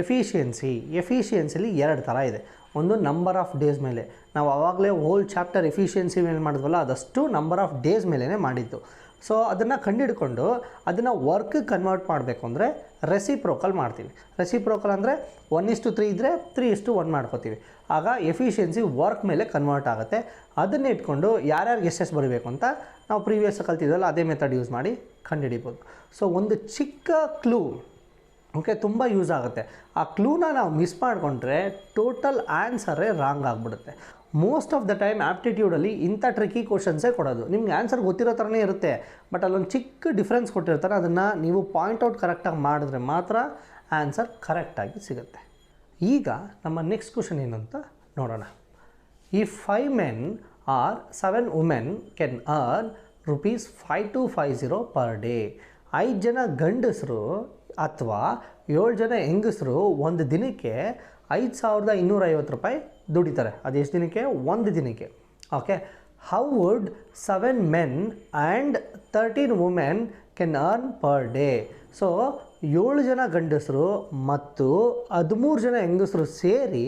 ಎಫಿಷಿಯನ್ಸಿಲಿ 2 ಥರ ಇದೆ. ಒಂದು ನಂಬರ್ ಆಫ್ ಡೇಸ್ ಮೇಲೆ, ನಾವು ಆವಾಗಲೇ ಹೋಲ್ ಚಾಪ್ಟರ್ ಎಫಿಷಿಯನ್ಸಿ ಮೇಲೆ ಮಾಡಿದ್ವಲ್ಲ, ಅದಷ್ಟು ನಂಬರ್ ಆಫ್ ಡೇಸ್ ಮೇಲೇ ಮಾಡಿದ್ದು. ಸೊ ಅದನ್ನು ಕಂಡುಹಿಡ್ಕೊಂಡು ಅದನ್ನು ವರ್ಕ್ ಕನ್ವರ್ಟ್ ಮಾಡಬೇಕು ಅಂದರೆ ರೆಸಿಪ್ರೋಕಲ್ ಮಾಡ್ತೀವಿ. ರೆಸಿಪ್ರೋಕಲ್ ಅಂದರೆ 1:3 ಇದ್ದರೆ 3:1 ಮಾಡ್ಕೋತೀವಿ. ಆಗ ಎಫಿಷಿಯನ್ಸಿ ವರ್ಕ್ ಮೇಲೆ ಕನ್ವರ್ಟ್ ಆಗುತ್ತೆ. ಅದನ್ನೇ ಇಟ್ಕೊಂಡು ಯಾರ್ಯಾರಿಗೆ ಎಷ್ಟೆಷ್ಟು ಬರಬೇಕು ಅಂತ ನಾವು ಪ್ರೀವಿಯಸ್ ಕಲ್ತಿದ್ವಲ್ಲ ಅದೇ ಮೆಥಡ್ ಯೂಸ್ ಮಾಡಿ ಕಂಡುಹಿಡಿಬೋದು. ಸೊ ಒಂದು ಚಿಕ್ಕ ಕ್ಲೂ ಓಕೆ, ತುಂಬ ಯೂಸ್ ಆಗುತ್ತೆ. ಆ ಕ್ಲೂನ ನಾವು ಮಿಸ್ ಮಾಡಿಕೊಂಡ್ರೆ ಟೋಟಲ್ ಆನ್ಸರೇ ರಾಂಗ್ ಆಗಿಬಿಡುತ್ತೆ. ಮೋಸ್ಟ್ ಆಫ್ ದ ಟೈಮ್ ಆ್ಯಪ್ಟಿಟ್ಯೂಡಲ್ಲಿ ಇಂಥ ಟ್ರಿಕ್ಕಿ ಕ್ವಶನ್ಸೇ ಕೊಡೋದು. ನಿಮ್ಗೆ ಆನ್ಸರ್ ಗೊತ್ತಿರೋ ಥರನೇ ಇರುತ್ತೆ, ಬಟ್ ಅಲ್ಲೊಂದು ಚಿಕ್ಕ ಡಿಫ್ರೆನ್ಸ್ ಕೊಟ್ಟಿರ್ತಾರೆ. ಅದನ್ನು ನೀವು ಪಾಯಿಂಟ್ಔಟ್ ಕರೆಕ್ಟಾಗಿ ಮಾಡಿದ್ರೆ ಮಾತ್ರ ಆನ್ಸರ್ ಕರೆಕ್ಟಾಗಿ ಸಿಗುತ್ತೆ. ಈಗ ನಮ್ಮ ನೆಕ್ಸ್ಟ್ ಕ್ವಶನ್ ಏನಂತ ನೋಡೋಣ. If 5 men or 7 women can earn ₹5250 per day. 5 ಜನ ಗಂಡಸರು ಅಥವಾ 7 ಜನ ಹೆಂಗಸರು ಒಂದು ದಿನಕ್ಕೆ ₹5250 ದುಡಿತಾರೆ. ಅದು ಎಷ್ಟು ದಿನಕ್ಕೆ? ಒಂದು ದಿನಕ್ಕೆ. Okay, how would 7 men and 13 women Ken earn per day? So 7 ಜನ ಗಂಡಸರು ಮತ್ತು 13 ಜನ ಹೆಂಗಸರು ಸೇರಿ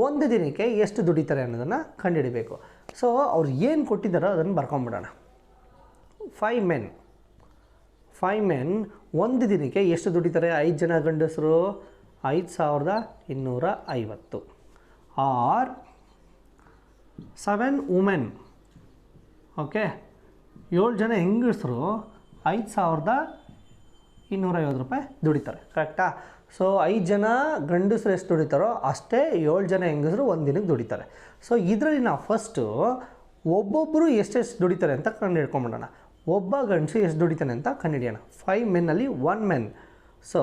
ಒಂದು ದಿನಕ್ಕೆ ಎಷ್ಟು ದುಡಿತಾರೆ ಅನ್ನೋದನ್ನು ಕಂಡುಹಿಡಿಬೇಕು. ಸೊ ಅವ್ರು ಏನು ಕೊಟ್ಟಿದ್ದಾರೋ ಅದನ್ನು ಬರ್ಕೊಂಬಿಡೋಣ. 5 men ಒಂದು ದಿನಕ್ಕೆ ಎಷ್ಟು ದುಡಿತಾರೆ? 5 ಜನ ಗಂಡಸರು 5250. ಆರ್ 7 women, ಓಕೆ, 7 ಜನ ಹೆಂಗಸರು 5250 ದುಡಿತಾರೆ. ಕರೆಕ್ಟಾ? ಸೊ 5 ಜನ ಗಂಡಸರು ಎಷ್ಟು ದುಡಿತಾರೋ ಅಷ್ಟೇ 7 ಜನ ಹೆಂಗಸರು ಒಂದು ದಿನಕ್ಕೆ ದುಡಿತಾರೆ. ಸೊ ಇದರಲ್ಲಿ ನಾವು ಫಸ್ಟು ಒಬ್ಬೊಬ್ಬರು ಎಷ್ಟೆಷ್ಟು ದುಡಿತಾರೆ ಅಂತ ಕಂಡು ಹಿಡ್ಕೊಂಬಿಡೋಣ. ಒಬ್ಬ ಗಂಡಸು ಎಷ್ಟು ದುಡಿತಾನೆ ಅಂತ ಕಂಡುಹಿಡಿಯೋಣ. 5 ಮೆನ್ನಲ್ಲಿ 1 men. So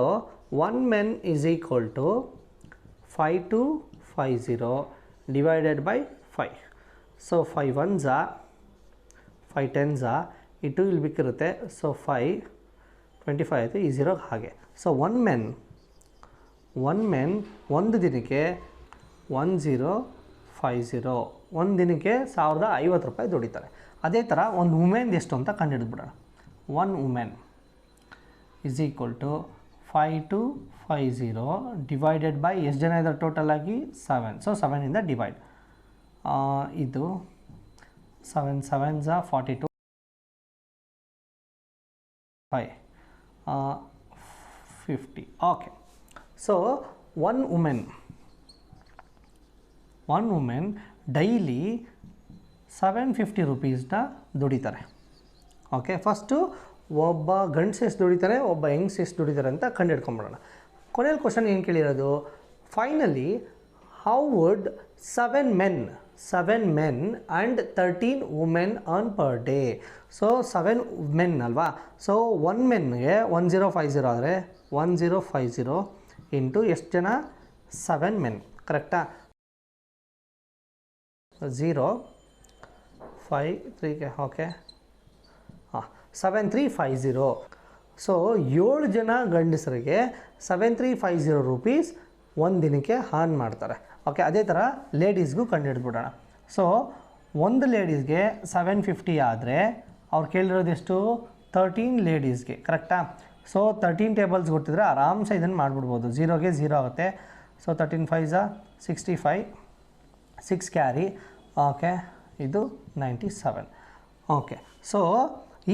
1 men is equal to 5250 divided by 5. So 5 ones 5 10s ಈ 2 ಇಲ್ಲಿ ಬಿಕ್ಕಿರುತ್ತೆ. ಸೊ 5 25 ಆಯಿತು, ಈ 0 ಹಾಗೆ. ಸೊ 1 men ಒಂದು ದಿನಕ್ಕೆ 1050, ಒಂದು ದಿನಕ್ಕೆ ₹1050 ದುಡಿತಾರೆ. ಅದೇ ಥರ ಒಂದು ವುಮೆನ್ ಎಷ್ಟು ಅಂತ ಕಂಡುಹಿಡಿದ್ಬಿಡೋಣ. 1 woman is equal to 5250 divided by ಎಷ್ಟು ಜನ ಇದ್ದಾರೆ ಟೋಟಲ್ ಆಗಿ? 7. ಸೊ 7ಇಂದ ಡಿವೈಡ್. ಇದು 7 7s 42, 5 50. Okay, so 1 woman daily ₹750 ದುಡಿತಾರೆ. ಓಕೆ, ಫಸ್ಟು ಒಬ್ಬ ಗಂಡಸು ಎಷ್ಟು ದುಡಿತಾರೆ, ಒಬ್ಬ ಹೆಂಗ್ಸ್ ಎಷ್ಟು ದುಡಿತಾರೆ ಅಂತ ಕಂಡುಹಿಡ್ಕೊಂಬಿಡೋಣ. ಕೊನೆಯಲ್ಲಿ ಕ್ವಶನ್ ಏನು ಕೇಳಿರೋದು? Finally how would 7 men and 13 women earn per day? So 7 men ಅಲ್ವಾ? ಸೊ 1 menಗೆ 1050 ಆದರೆ 1050 ಇಂಟು ಎಷ್ಟು ಜನ? 7 men. ಕರೆಕ್ಟಾ? 0 5 3 ಓಕೆ, 7350. ಸೊ 7 ಜನ ಗಂಡಸರಿಗೆ ₹7350 ಒಂದು ದಿನಕ್ಕೆ ಅರ್ನ್ ಮಾಡ್ತಾರೆ. ಓಕೆ, ಅದೇ ಥರ ಲೇಡೀಸ್ಗೂ ಕಂಡುಹಿಡ್ಬಿಡೋಣ. ಸೊ ಒಂದು ಲೇಡೀಸ್ಗೆ 750 ಆದರೆ ಅವ್ರು ಕೇಳಿರೋದು ಎಷ್ಟು? 13 ಲೇಡೀಸ್ಗೆ. ಕರೆಕ್ಟಾ? ಸೊ 13 ಟೇಬಲ್ಸ್ ಕೊಟ್ಟಿದ್ರೆ ಆರಾಮ್ಸೆ ಇದನ್ನು ಮಾಡಿಬಿಡ್ಬೋದು. 0ಗೆ 0 ಆಗುತ್ತೆ. So 13 5s 65, 6 carry. ಓಕೆ, ಇದು 97. ಓಕೆ, ಸೊ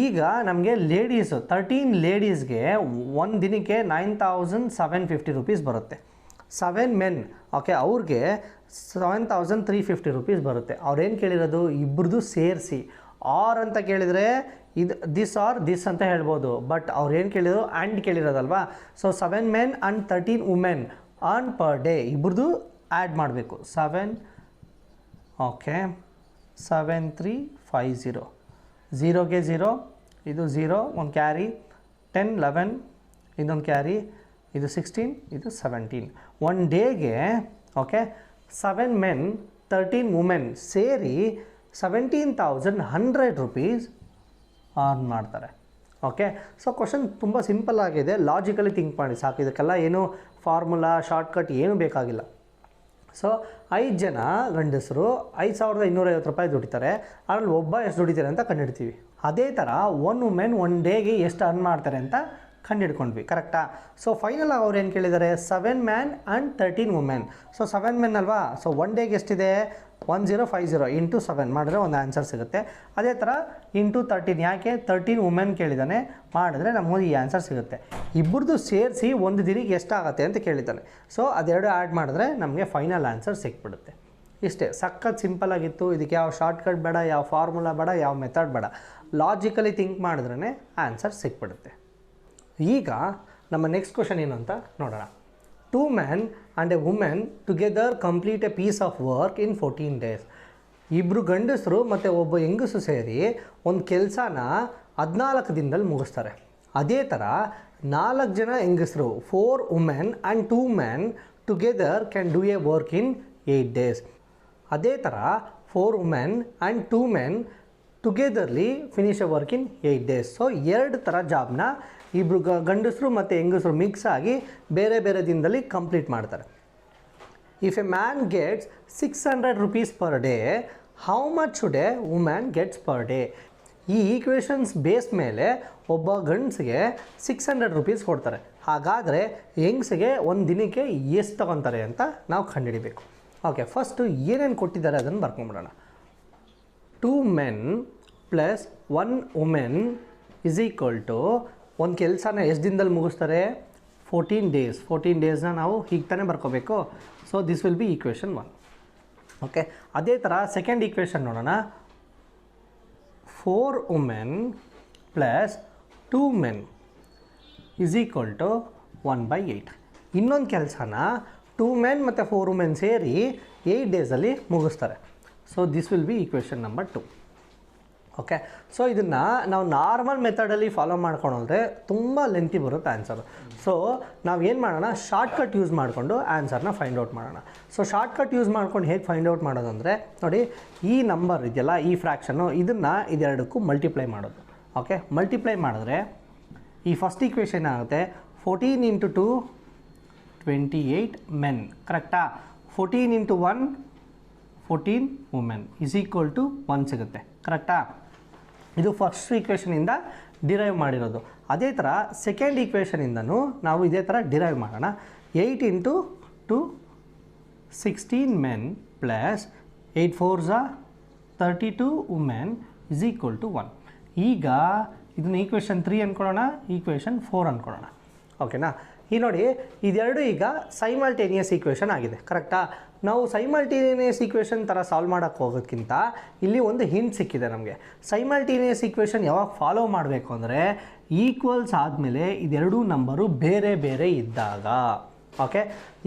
ಈಗ ನಮಗೆ ಲೇಡೀಸು 13 ಲೇಡೀಸ್ಗೆ ಒಂದು ದಿನಕ್ಕೆ ₹9750 ಬರುತ್ತೆ. 7 men, ಓಕೆ, ಅವ್ರಿಗೆ ₹7350 ಬರುತ್ತೆ. ಅವ್ರೇನು ಕೇಳಿರೋದು? ಇಬ್ಬರದು ಸೇರಿಸಿ ಆರ್ ಅಂತ ಕೇಳಿದರೆ ಇದು ದಿಸ್ ಆರ್ ದಿಸ್ ಅಂತ ಹೇಳ್ಬೋದು. ಬಟ್ ಅವ್ರು ಏನು ಕೇಳಿದ್ರು? ಆ್ಯಂಡ್ ಕೇಳಿರೋದಲ್ವಾ? So 7 men and 13 women earn per day ಇಬ್ಬರದು ಆ್ಯಡ್ ಮಾಡಬೇಕು. 7 ಓಕೆ 7350. 0ಗೆ 0, ಇದು 0 ಒಂದು ಕ್ಯಾರಿ, 10 11 ಇದೊಂದು ಕ್ಯಾರಿ, ಇದು 16 ಇದು 17. ಒನ್ ಡೇಗೆ ಓಕೆ 7 men 13 women ಸೇರಿ ₹17,100 ಅರ್ನ್ ಮಾಡ್ತಾರೆ. ಓಕೆ, ಸೊ ಕ್ವಶನ್ ತುಂಬ ಸಿಂಪಲ್ ಆಗಿದೆ. ಲಾಜಿಕಲಿ ಥಿಂಕ್ ಮಾಡಿ ಸಾಕು. ಇದಕ್ಕೆಲ್ಲ ಏನು ಫಾರ್ಮುಲಾ ಶಾರ್ಟ್ಕಟ್ ಏನೂ ಬೇಕಾಗಿಲ್ಲ. ಸೊ 5 ಜನ ಗಂಡಸರು ₹5250 ದುಡಿತಾರೆ. ಅದರಲ್ಲಿ ಒಬ್ಬ ಎಷ್ಟು ದುಡಿತಾರೆ ಅಂತ ಕಂಡುಹಿಡ್ತೀವಿ. ಅದೇ ಥರ 1 woman ಒನ್ ಡೇಗೆ ಎಷ್ಟು ಅರ್ನ್ ಮಾಡ್ತಾರೆ ಅಂತ ಕಂಡುಹಿಡ್ಕೊಂಡ್ವಿ. ಕರೆಕ್ಟಾ? ಸೊ ಫೈನಲ್ ಅವ್ರು ಏನು ಕೇಳಿದ್ದಾರೆ? 7 men and 13 women. So 7 men ಅಲ್ವಾ? ಸೊ ಒನ್ ಡೇಗೆ ಎಷ್ಟಿದೆ? 1050 ಇಂಟು 7 ಮಾಡಿದ್ರೆ ಒಂದು ಆನ್ಸರ್ ಸಿಗುತ್ತೆ. ಅದೇ ಥರ ಇಂಟು 13, ಯಾಕೆ 13 women ಕೇಳಿದ್ದಾನೆ, ಮಾಡಿದ್ರೆ ನಮಗೆ ಈ ಆನ್ಸರ್ ಸಿಗುತ್ತೆ. ಇಬ್ಬರದು ಸೇರಿಸಿ ಒಂದು ದಿನಕ್ಕೆ ಎಷ್ಟಾಗತ್ತೆ ಅಂತ ಕೇಳಿದ್ದಾನೆ. ಸೊ ಅದೆರಡು ಆ್ಯಡ್ ಮಾಡಿದ್ರೆ ನಮಗೆ ಫೈನಲ್ ಆನ್ಸರ್ ಸಿಕ್ಬಿಡುತ್ತೆ. ಇಷ್ಟೇ, ಸಖತ್ ಸಿಂಪಲ್ ಆಗಿತ್ತು. ಇದಕ್ಕೆ ಯಾವ ಶಾರ್ಟ್ಕಟ್ ಬೇಡ, ಯಾವ ಫಾರ್ಮುಲಾ ಬೇಡ, ಯಾವ ಮೆಥಡ್ ಬೇಡ. ಲಾಜಿಕಲಿ ಥಿಂಕ್ ಮಾಡಿದ್ರೇ ಆನ್ಸರ್ ಸಿಕ್ಬಿಡುತ್ತೆ. ಈಗ ನಮ್ಮ ನೆಕ್ಸ್ಟ್ ಕ್ವಶನ್ ಏನು ಅಂತ ನೋಡೋಣ. 2 men and a woman together complete a piece of work in 14 days. ಇಬ್ಬರು ಗಂಡಸರು ಮತ್ತು ಒಬ್ಬ ಹೆಂಗಸು ಸೇರಿ ಒಂದು ಕೆಲಸನ 14 ದಿನದಲ್ಲಿ ಮುಗಿಸ್ತಾರೆ. ಅದೇ ಥರ 4 ಜನ ಹೆಂಗಸರು 4 women and 2 men together can do a work in 8 days. ಅದೇ ಥರ 4 women and 2 men ಟುಗೆದರ್ಲಿ finish a work in 8 days. So 2 ಥರ ಜಾಬ್ನ ಇಬ್ಬರು ಗಂಡಸರು ಮತ್ತು ಹೆಂಗಸರು ಮಿಕ್ಸ್ ಆಗಿ ಬೇರೆ ಬೇರೆ ದಿನದಲ್ಲಿ ಕಂಪ್ಲೀಟ್ ಮಾಡ್ತಾರೆ. If A man gets 600 rupees per day, how much should A woman gets per day? ಈ ಈಕ್ವೇಷನ್ಸ್ ಬೇಸ್ ಮೇಲೆ ಒಬ್ಬ ಗಂಡಸಿಗೆ 600 rupees ಕೊಡ್ತಾರೆ. ಹಾಗಾದರೆ ಹೆಂಗಸಿಗೆ ಒಂದು ದಿನಕ್ಕೆ ಎಷ್ಟು ತಗೊತಾರೆ ಅಂತ ನಾವು ಕಂಡುಹಿಡಿಬೇಕು. ಓಕೆ, ಫಸ್ಟು ಏನೇನು ಕೊಟ್ಟಿದ್ದಾರೆ ಅದನ್ನು ಬರ್ಕೊಂಬಿಡೋಣ. 2 men plus 1 woman is equal to ಒಂದು ಕೆಲಸನ ಎಷ್ಟು ದಿನದಲ್ಲಿ ಮುಗಿಸ್ತಾರೆ? 14 days. 14 ಡೇಸ್ನ ನಾವು ಹೀಗೆ ತಾನೇ ಬರ್ಕೋಬೇಕು. So this will be equation 1. Okay, ಅದೇ ಥರ ಸೆಕೆಂಡ್ ಈಕ್ವೇಷನ್ ನೋಡೋಣ. 4 women plus 2 men is equal to 1/8. ಇನ್ನೊಂದು ಕೆಲಸನ 2 men ಮತ್ತು 4 women ಸೇರಿ 8 ಡೇಸಲ್ಲಿ ಮುಗಿಸ್ತಾರೆ. So this will be equation number 2. Okay, so ಇದನ್ನು ನಾವು ನಾರ್ಮಲ್ ಮೆಥಡಲ್ಲಿ ಫಾಲೋ ಮಾಡ್ಕೊಂಡ್ರೆ ತುಂಬ ಲೆಂತಿ ಬರುತ್ತೆ ಆನ್ಸರು. ಸೊ ನಾವು ಏನು ಮಾಡೋಣ, ಶಾರ್ಟ್ಕಟ್ ಯೂಸ್ ಮಾಡಿಕೊಂಡು ಆನ್ಸರ್ನ ಫೈಂಡ್ ಔಟ್ ಮಾಡೋಣ. ಸೊ ಶಾರ್ಟ್ಕಟ್ ಯೂಸ್ ಮಾಡ್ಕೊಂಡು ಹೇಗೆ ಫೈಂಡ್ ಔಟ್ ಮಾಡೋದಂದರೆ, ನೋಡಿ ಈ ನಂಬರ್ ಇದೆಯಲ್ಲ, ಈ ಫ್ರ್ಯಾಕ್ಷನ್ನು, ಇದನ್ನು ಇದೆರಡಕ್ಕೂ ಮಲ್ಟಿಪ್ಲೈ ಮಾಡೋದು. ಓಕೆ, ಮಲ್ಟಿಪ್ಲೈ ಮಾಡಿದ್ರೆ ಈ ಫಸ್ಟ್ ಈಕ್ವೇಷನ್ ಆಗುತ್ತೆ 14 × 2 28 men. ಕರೆಕ್ಟಾ? 14 × 1 14 women is equal to 1 ಸಿಗುತ್ತೆ. ಕರೆಕ್ಟಾ? ಇದು ಫಸ್ಟ್ ಈಕ್ವೇಷನಿಂದ ಡಿರೈವ್ ಮಾಡಿರೋದು. ಅದೇ ಥರ ಸೆಕೆಂಡ್ ಈಕ್ವೇಷನಿಂದನೂ ನಾವು ಇದೇ ಥರ ಡಿರೈವ್ ಮಾಡೋಣ. 8 × 2 16 men plus 8 4s 32 women is equal to 1. ಈಗ ಇದನ್ನು ಈಕ್ವೇಷನ್ 3 ಅಂದ್ಕೊಳ್ಳೋಣ, ಈಕ್ವೇಷನ್ 4 ಅಂದ್ಕೊಳ್ಳೋಣ. ಓಕೆನಾ? ಈ ನೋಡಿ, ಇದೆರಡು ಈಗ ಸೈಮಲ್ಟೇನಿಯಸ್ ಈಕ್ವೇಷನ್ ಆಗಿದೆ. ಕರೆಕ್ಟಾ? ನಾವು ಸೈಮಲ್ಟೇನಿಯಸ್ ಈಕ್ವೇಷನ್ ಥರ ಸಾಲ್ವ್ ಮಾಡೋಕ್ಕೆ ಹೋಗೋದಕ್ಕಿಂತ ಇಲ್ಲಿ ಒಂದು ಹಿಂಟ್ ಸಿಕ್ಕಿದೆ ನಮಗೆ. ಸೈಮಲ್ಟೇನಿಯಸ್ ಈಕ್ವೇಷನ್ ಯಾವಾಗ ಫಾಲೋ ಮಾಡಬೇಕು ಅಂದರೆ, ಈಕ್ವಲ್ಸ್ ಆದಮೇಲೆ ಇದೆರಡೂ ನಂಬರು ಬೇರೆ ಬೇರೆ ಇದ್ದಾಗ. ಓಕೆ,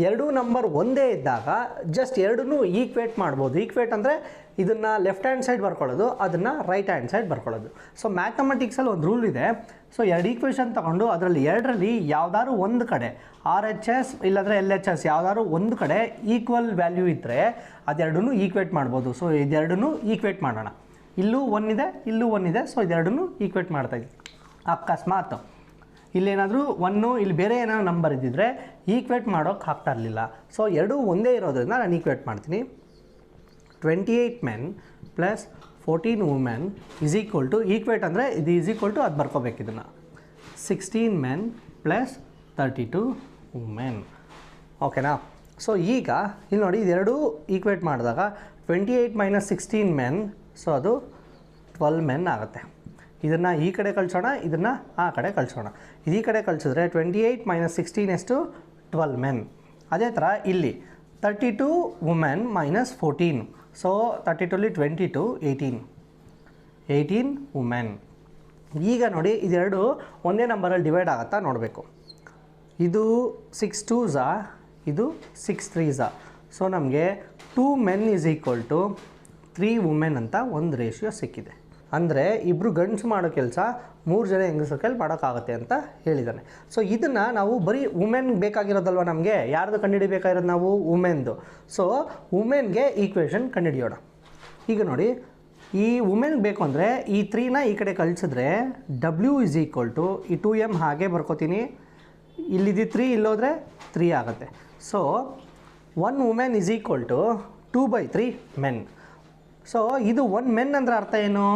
ಎರಡೂ ನಂಬರ್ ಒಂದೇ ಇದ್ದಾಗ ಜಸ್ಟ್ ಎರಡನ್ನೂ ಈಕ್ವೇಟ್ ಮಾಡ್ಬೋದು. ಈಕ್ವೇಟ್ ಅಂದರೆ ಇದನ್ನು ಲೆಫ್ಟ್ ಹ್ಯಾಂಡ್ ಸೈಡ್ ಬರ್ಕೊಳ್ಳೋದು, ಅದನ್ನು ರೈಟ್ ಹ್ಯಾಂಡ್ ಸೈಡ್ ಬರ್ಕೊಳ್ಳೋದು. ಸೊ ಮ್ಯಾಥಮೆಟಿಕ್ಸಲ್ಲಿ ಒಂದು ರೂಲ್ ಇದೆ. ಸೊ 2 ಈಕ್ವೇಷನ್ ತೊಗೊಂಡು ಅದರಲ್ಲಿ 2ರಲ್ಲಿ ಯಾವುದಾದ್ರು ಒಂದು ಕಡೆ RHS ಇಲ್ಲಾಂದರೆ LHS ಯಾವುದಾದ್ರು ಒಂದು ಕಡೆ ಈಕ್ವಲ್ ವ್ಯಾಲ್ಯೂ ಇದ್ದರೆ ಅದೆರಡನ್ನೂ ಈಕ್ವೇಟ್ ಮಾಡ್ಬೋದು. ಸೊ ಇದೆರಡನ್ನೂ ಈಕ್ವೇಟ್ ಮಾಡೋಣ. ಇಲ್ಲೂ 1 ಇದೆ, ಇಲ್ಲೂ 1 ಇದೆ. ಸೊ ಇದೆರಡನ್ನೂ ಈಕ್ವೇಟ್ ಮಾಡ್ತಾಯಿದ್ವಿ. ಅಕಸ್ಮಾತ್ ಇಲ್ಲೇನಾದರೂ 1 ಇಲ್ಲಿ ಬೇರೆ ಏನಾದ್ರು ನಂಬರ್ ಇದ್ದಿದ್ರೆ ಈಕ್ವೇಟ್ ಮಾಡೋಕ್ಕೆ ಆಗ್ತಾ ಇರಲಿಲ್ಲ. ಸೊ ಎರಡೂ ಒಂದೇ ಇರೋದ್ರಿಂದ ನಾನು ಈಕ್ವೇಟ್ ಮಾಡ್ತೀನಿ. 28 men plus 14 women is equal to, equate ಅಂದರೆ ಇದು ಈಸ್ ಈಕ್ವಲ್ ಟು ಅದು ಬರ್ಕೋಬೇಕು ಇದನ್ನು, 16 men ಪ್ಲಸ್ 32 women. ಓಕೆನಾ? ಸೊ ಈಗ ಇಲ್ಲಿ ನೋಡಿ, ಇದೆರಡೂ ಈಕ್ವೇಟ್ ಮಾಡಿದಾಗ 28 - 16 men, ಸೊ ಅದು 12 men ಆಗುತ್ತೆ. ಇದನ್ನು ಈ ಕಡೆ ಕಳಿಸೋಣ, ಇದನ್ನು ಆ ಕಡೆ ಕಳಿಸೋಣ. ಈ ಕಡೆ ಕಳಿಸಿದ್ರೆ 28 - 16 ಎಷ್ಟು? 12 men. ಅದೇ ಥರ ಇಲ್ಲಿ 32 women - 14. So 32ಲಿ 22 18 women. ಈಗ ನೋಡಿ, ಇದೆರಡು ಒಂದೇ ನಂಬರಲ್ಲಿ ಡಿವೈಡ್ ಆಗುತ್ತಾ ನೋಡಬೇಕು. ಇದು 6 2s, ಇದು 6 3s. ಸೊ ನಮಗೆ 2 men is equal to 3 women ಅಂತ ಒಂದು ರೇಷಿಯೋ ಸಿಕ್ಕಿದೆ. ಅಂದರೆ ಇಬ್ಬರು ಗಂಡಸು ಮಾಡೋ ಕೆಲಸ 3 ಜನ ಹೆಂಗಸರ ಕೈಲಿ ಮಾಡೋಕ್ಕಾಗತ್ತೆ ಅಂತ ಹೇಳಿದ್ದಾನೆ. ಸೊ ಇದನ್ನು ನಾವು ಬರೀ ವುಮೆನ್ ಬೇಕಾಗಿರೋದಲ್ವ, ನಮಗೆ ಯಾರ್ದು ಕಂಡುಹಿಡಿಬೇಕಾಗಿರೋದು ನಾವು? ವುಮೆನ್ದು. ಸೊ ವುಮೆನ್ಗೆ ಈಕ್ವೇಷನ್ ಕಂಡುಹಿಡಿಯೋಣ. ಈಗ ನೋಡಿ, ಈ ವುಮೆನ್ಗೆ ಬೇಕು ಅಂದರೆ ಈ 3ನ ಈ ಕಡೆ ಕಳಿಸಿದ್ರೆ W is equal to ಈ 2m ಹಾಗೆ ಬರ್ಕೋತೀನಿ. ಇಲ್ಲಿದ್ದು 3 ಇಲ್ಲೋದ್ರೆ 3 ಆಗುತ್ತೆ. So 1 woman is equal to 2/3 men. So ಇದು 1 men ಅಂದರೆ ಅರ್ಥ ಏನು?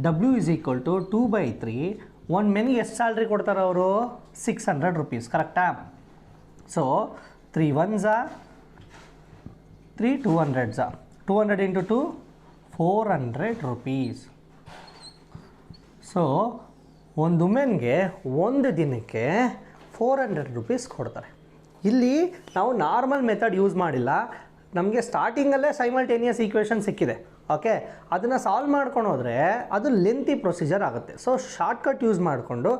W is equal to 2/3. 1 ಮೆನ್ಗೆ ಎಷ್ಟು ಸ್ಯಾಲ್ರಿ ಕೊಡ್ತಾರೆ ಅವರು? 600 rupees. ಕರೆಕ್ಟಾ? So 3 1s 3 200s. 200 × 2 400 rupees. So ಒಂದು ವುಮೆನ್ಗೆ ಒಂದು ದಿನಕ್ಕೆ 400 rupees ಕೊಡ್ತಾರೆ. ಇಲ್ಲಿ ನಾವು ನಾರ್ಮಲ್ ಮೆಥಡ್ ಯೂಸ್ ಮಾಡಿಲ್ಲ, ನಮಗೆ ಸ್ಟಾರ್ಟಿಂಗಲ್ಲೇ ಸೈಮಲ್ಟೇನಿಯಸ್ ಈಕ್ವೇಷನ್ ಸಿಕ್ಕಿದೆ. ಓಕೆ, ಅದನ್ನು ಸಾಲ್ವ್ ಮಾಡ್ಕೊಂಡು ಹೋದರೆ ಅದು ಲೆಂತಿ ಪ್ರೊಸೀಜರ್ ಆಗುತ್ತೆ. ಸೊ ಶಾರ್ಟ್ಕಟ್ ಯೂಸ್ ಮಾಡಿಕೊಂಡು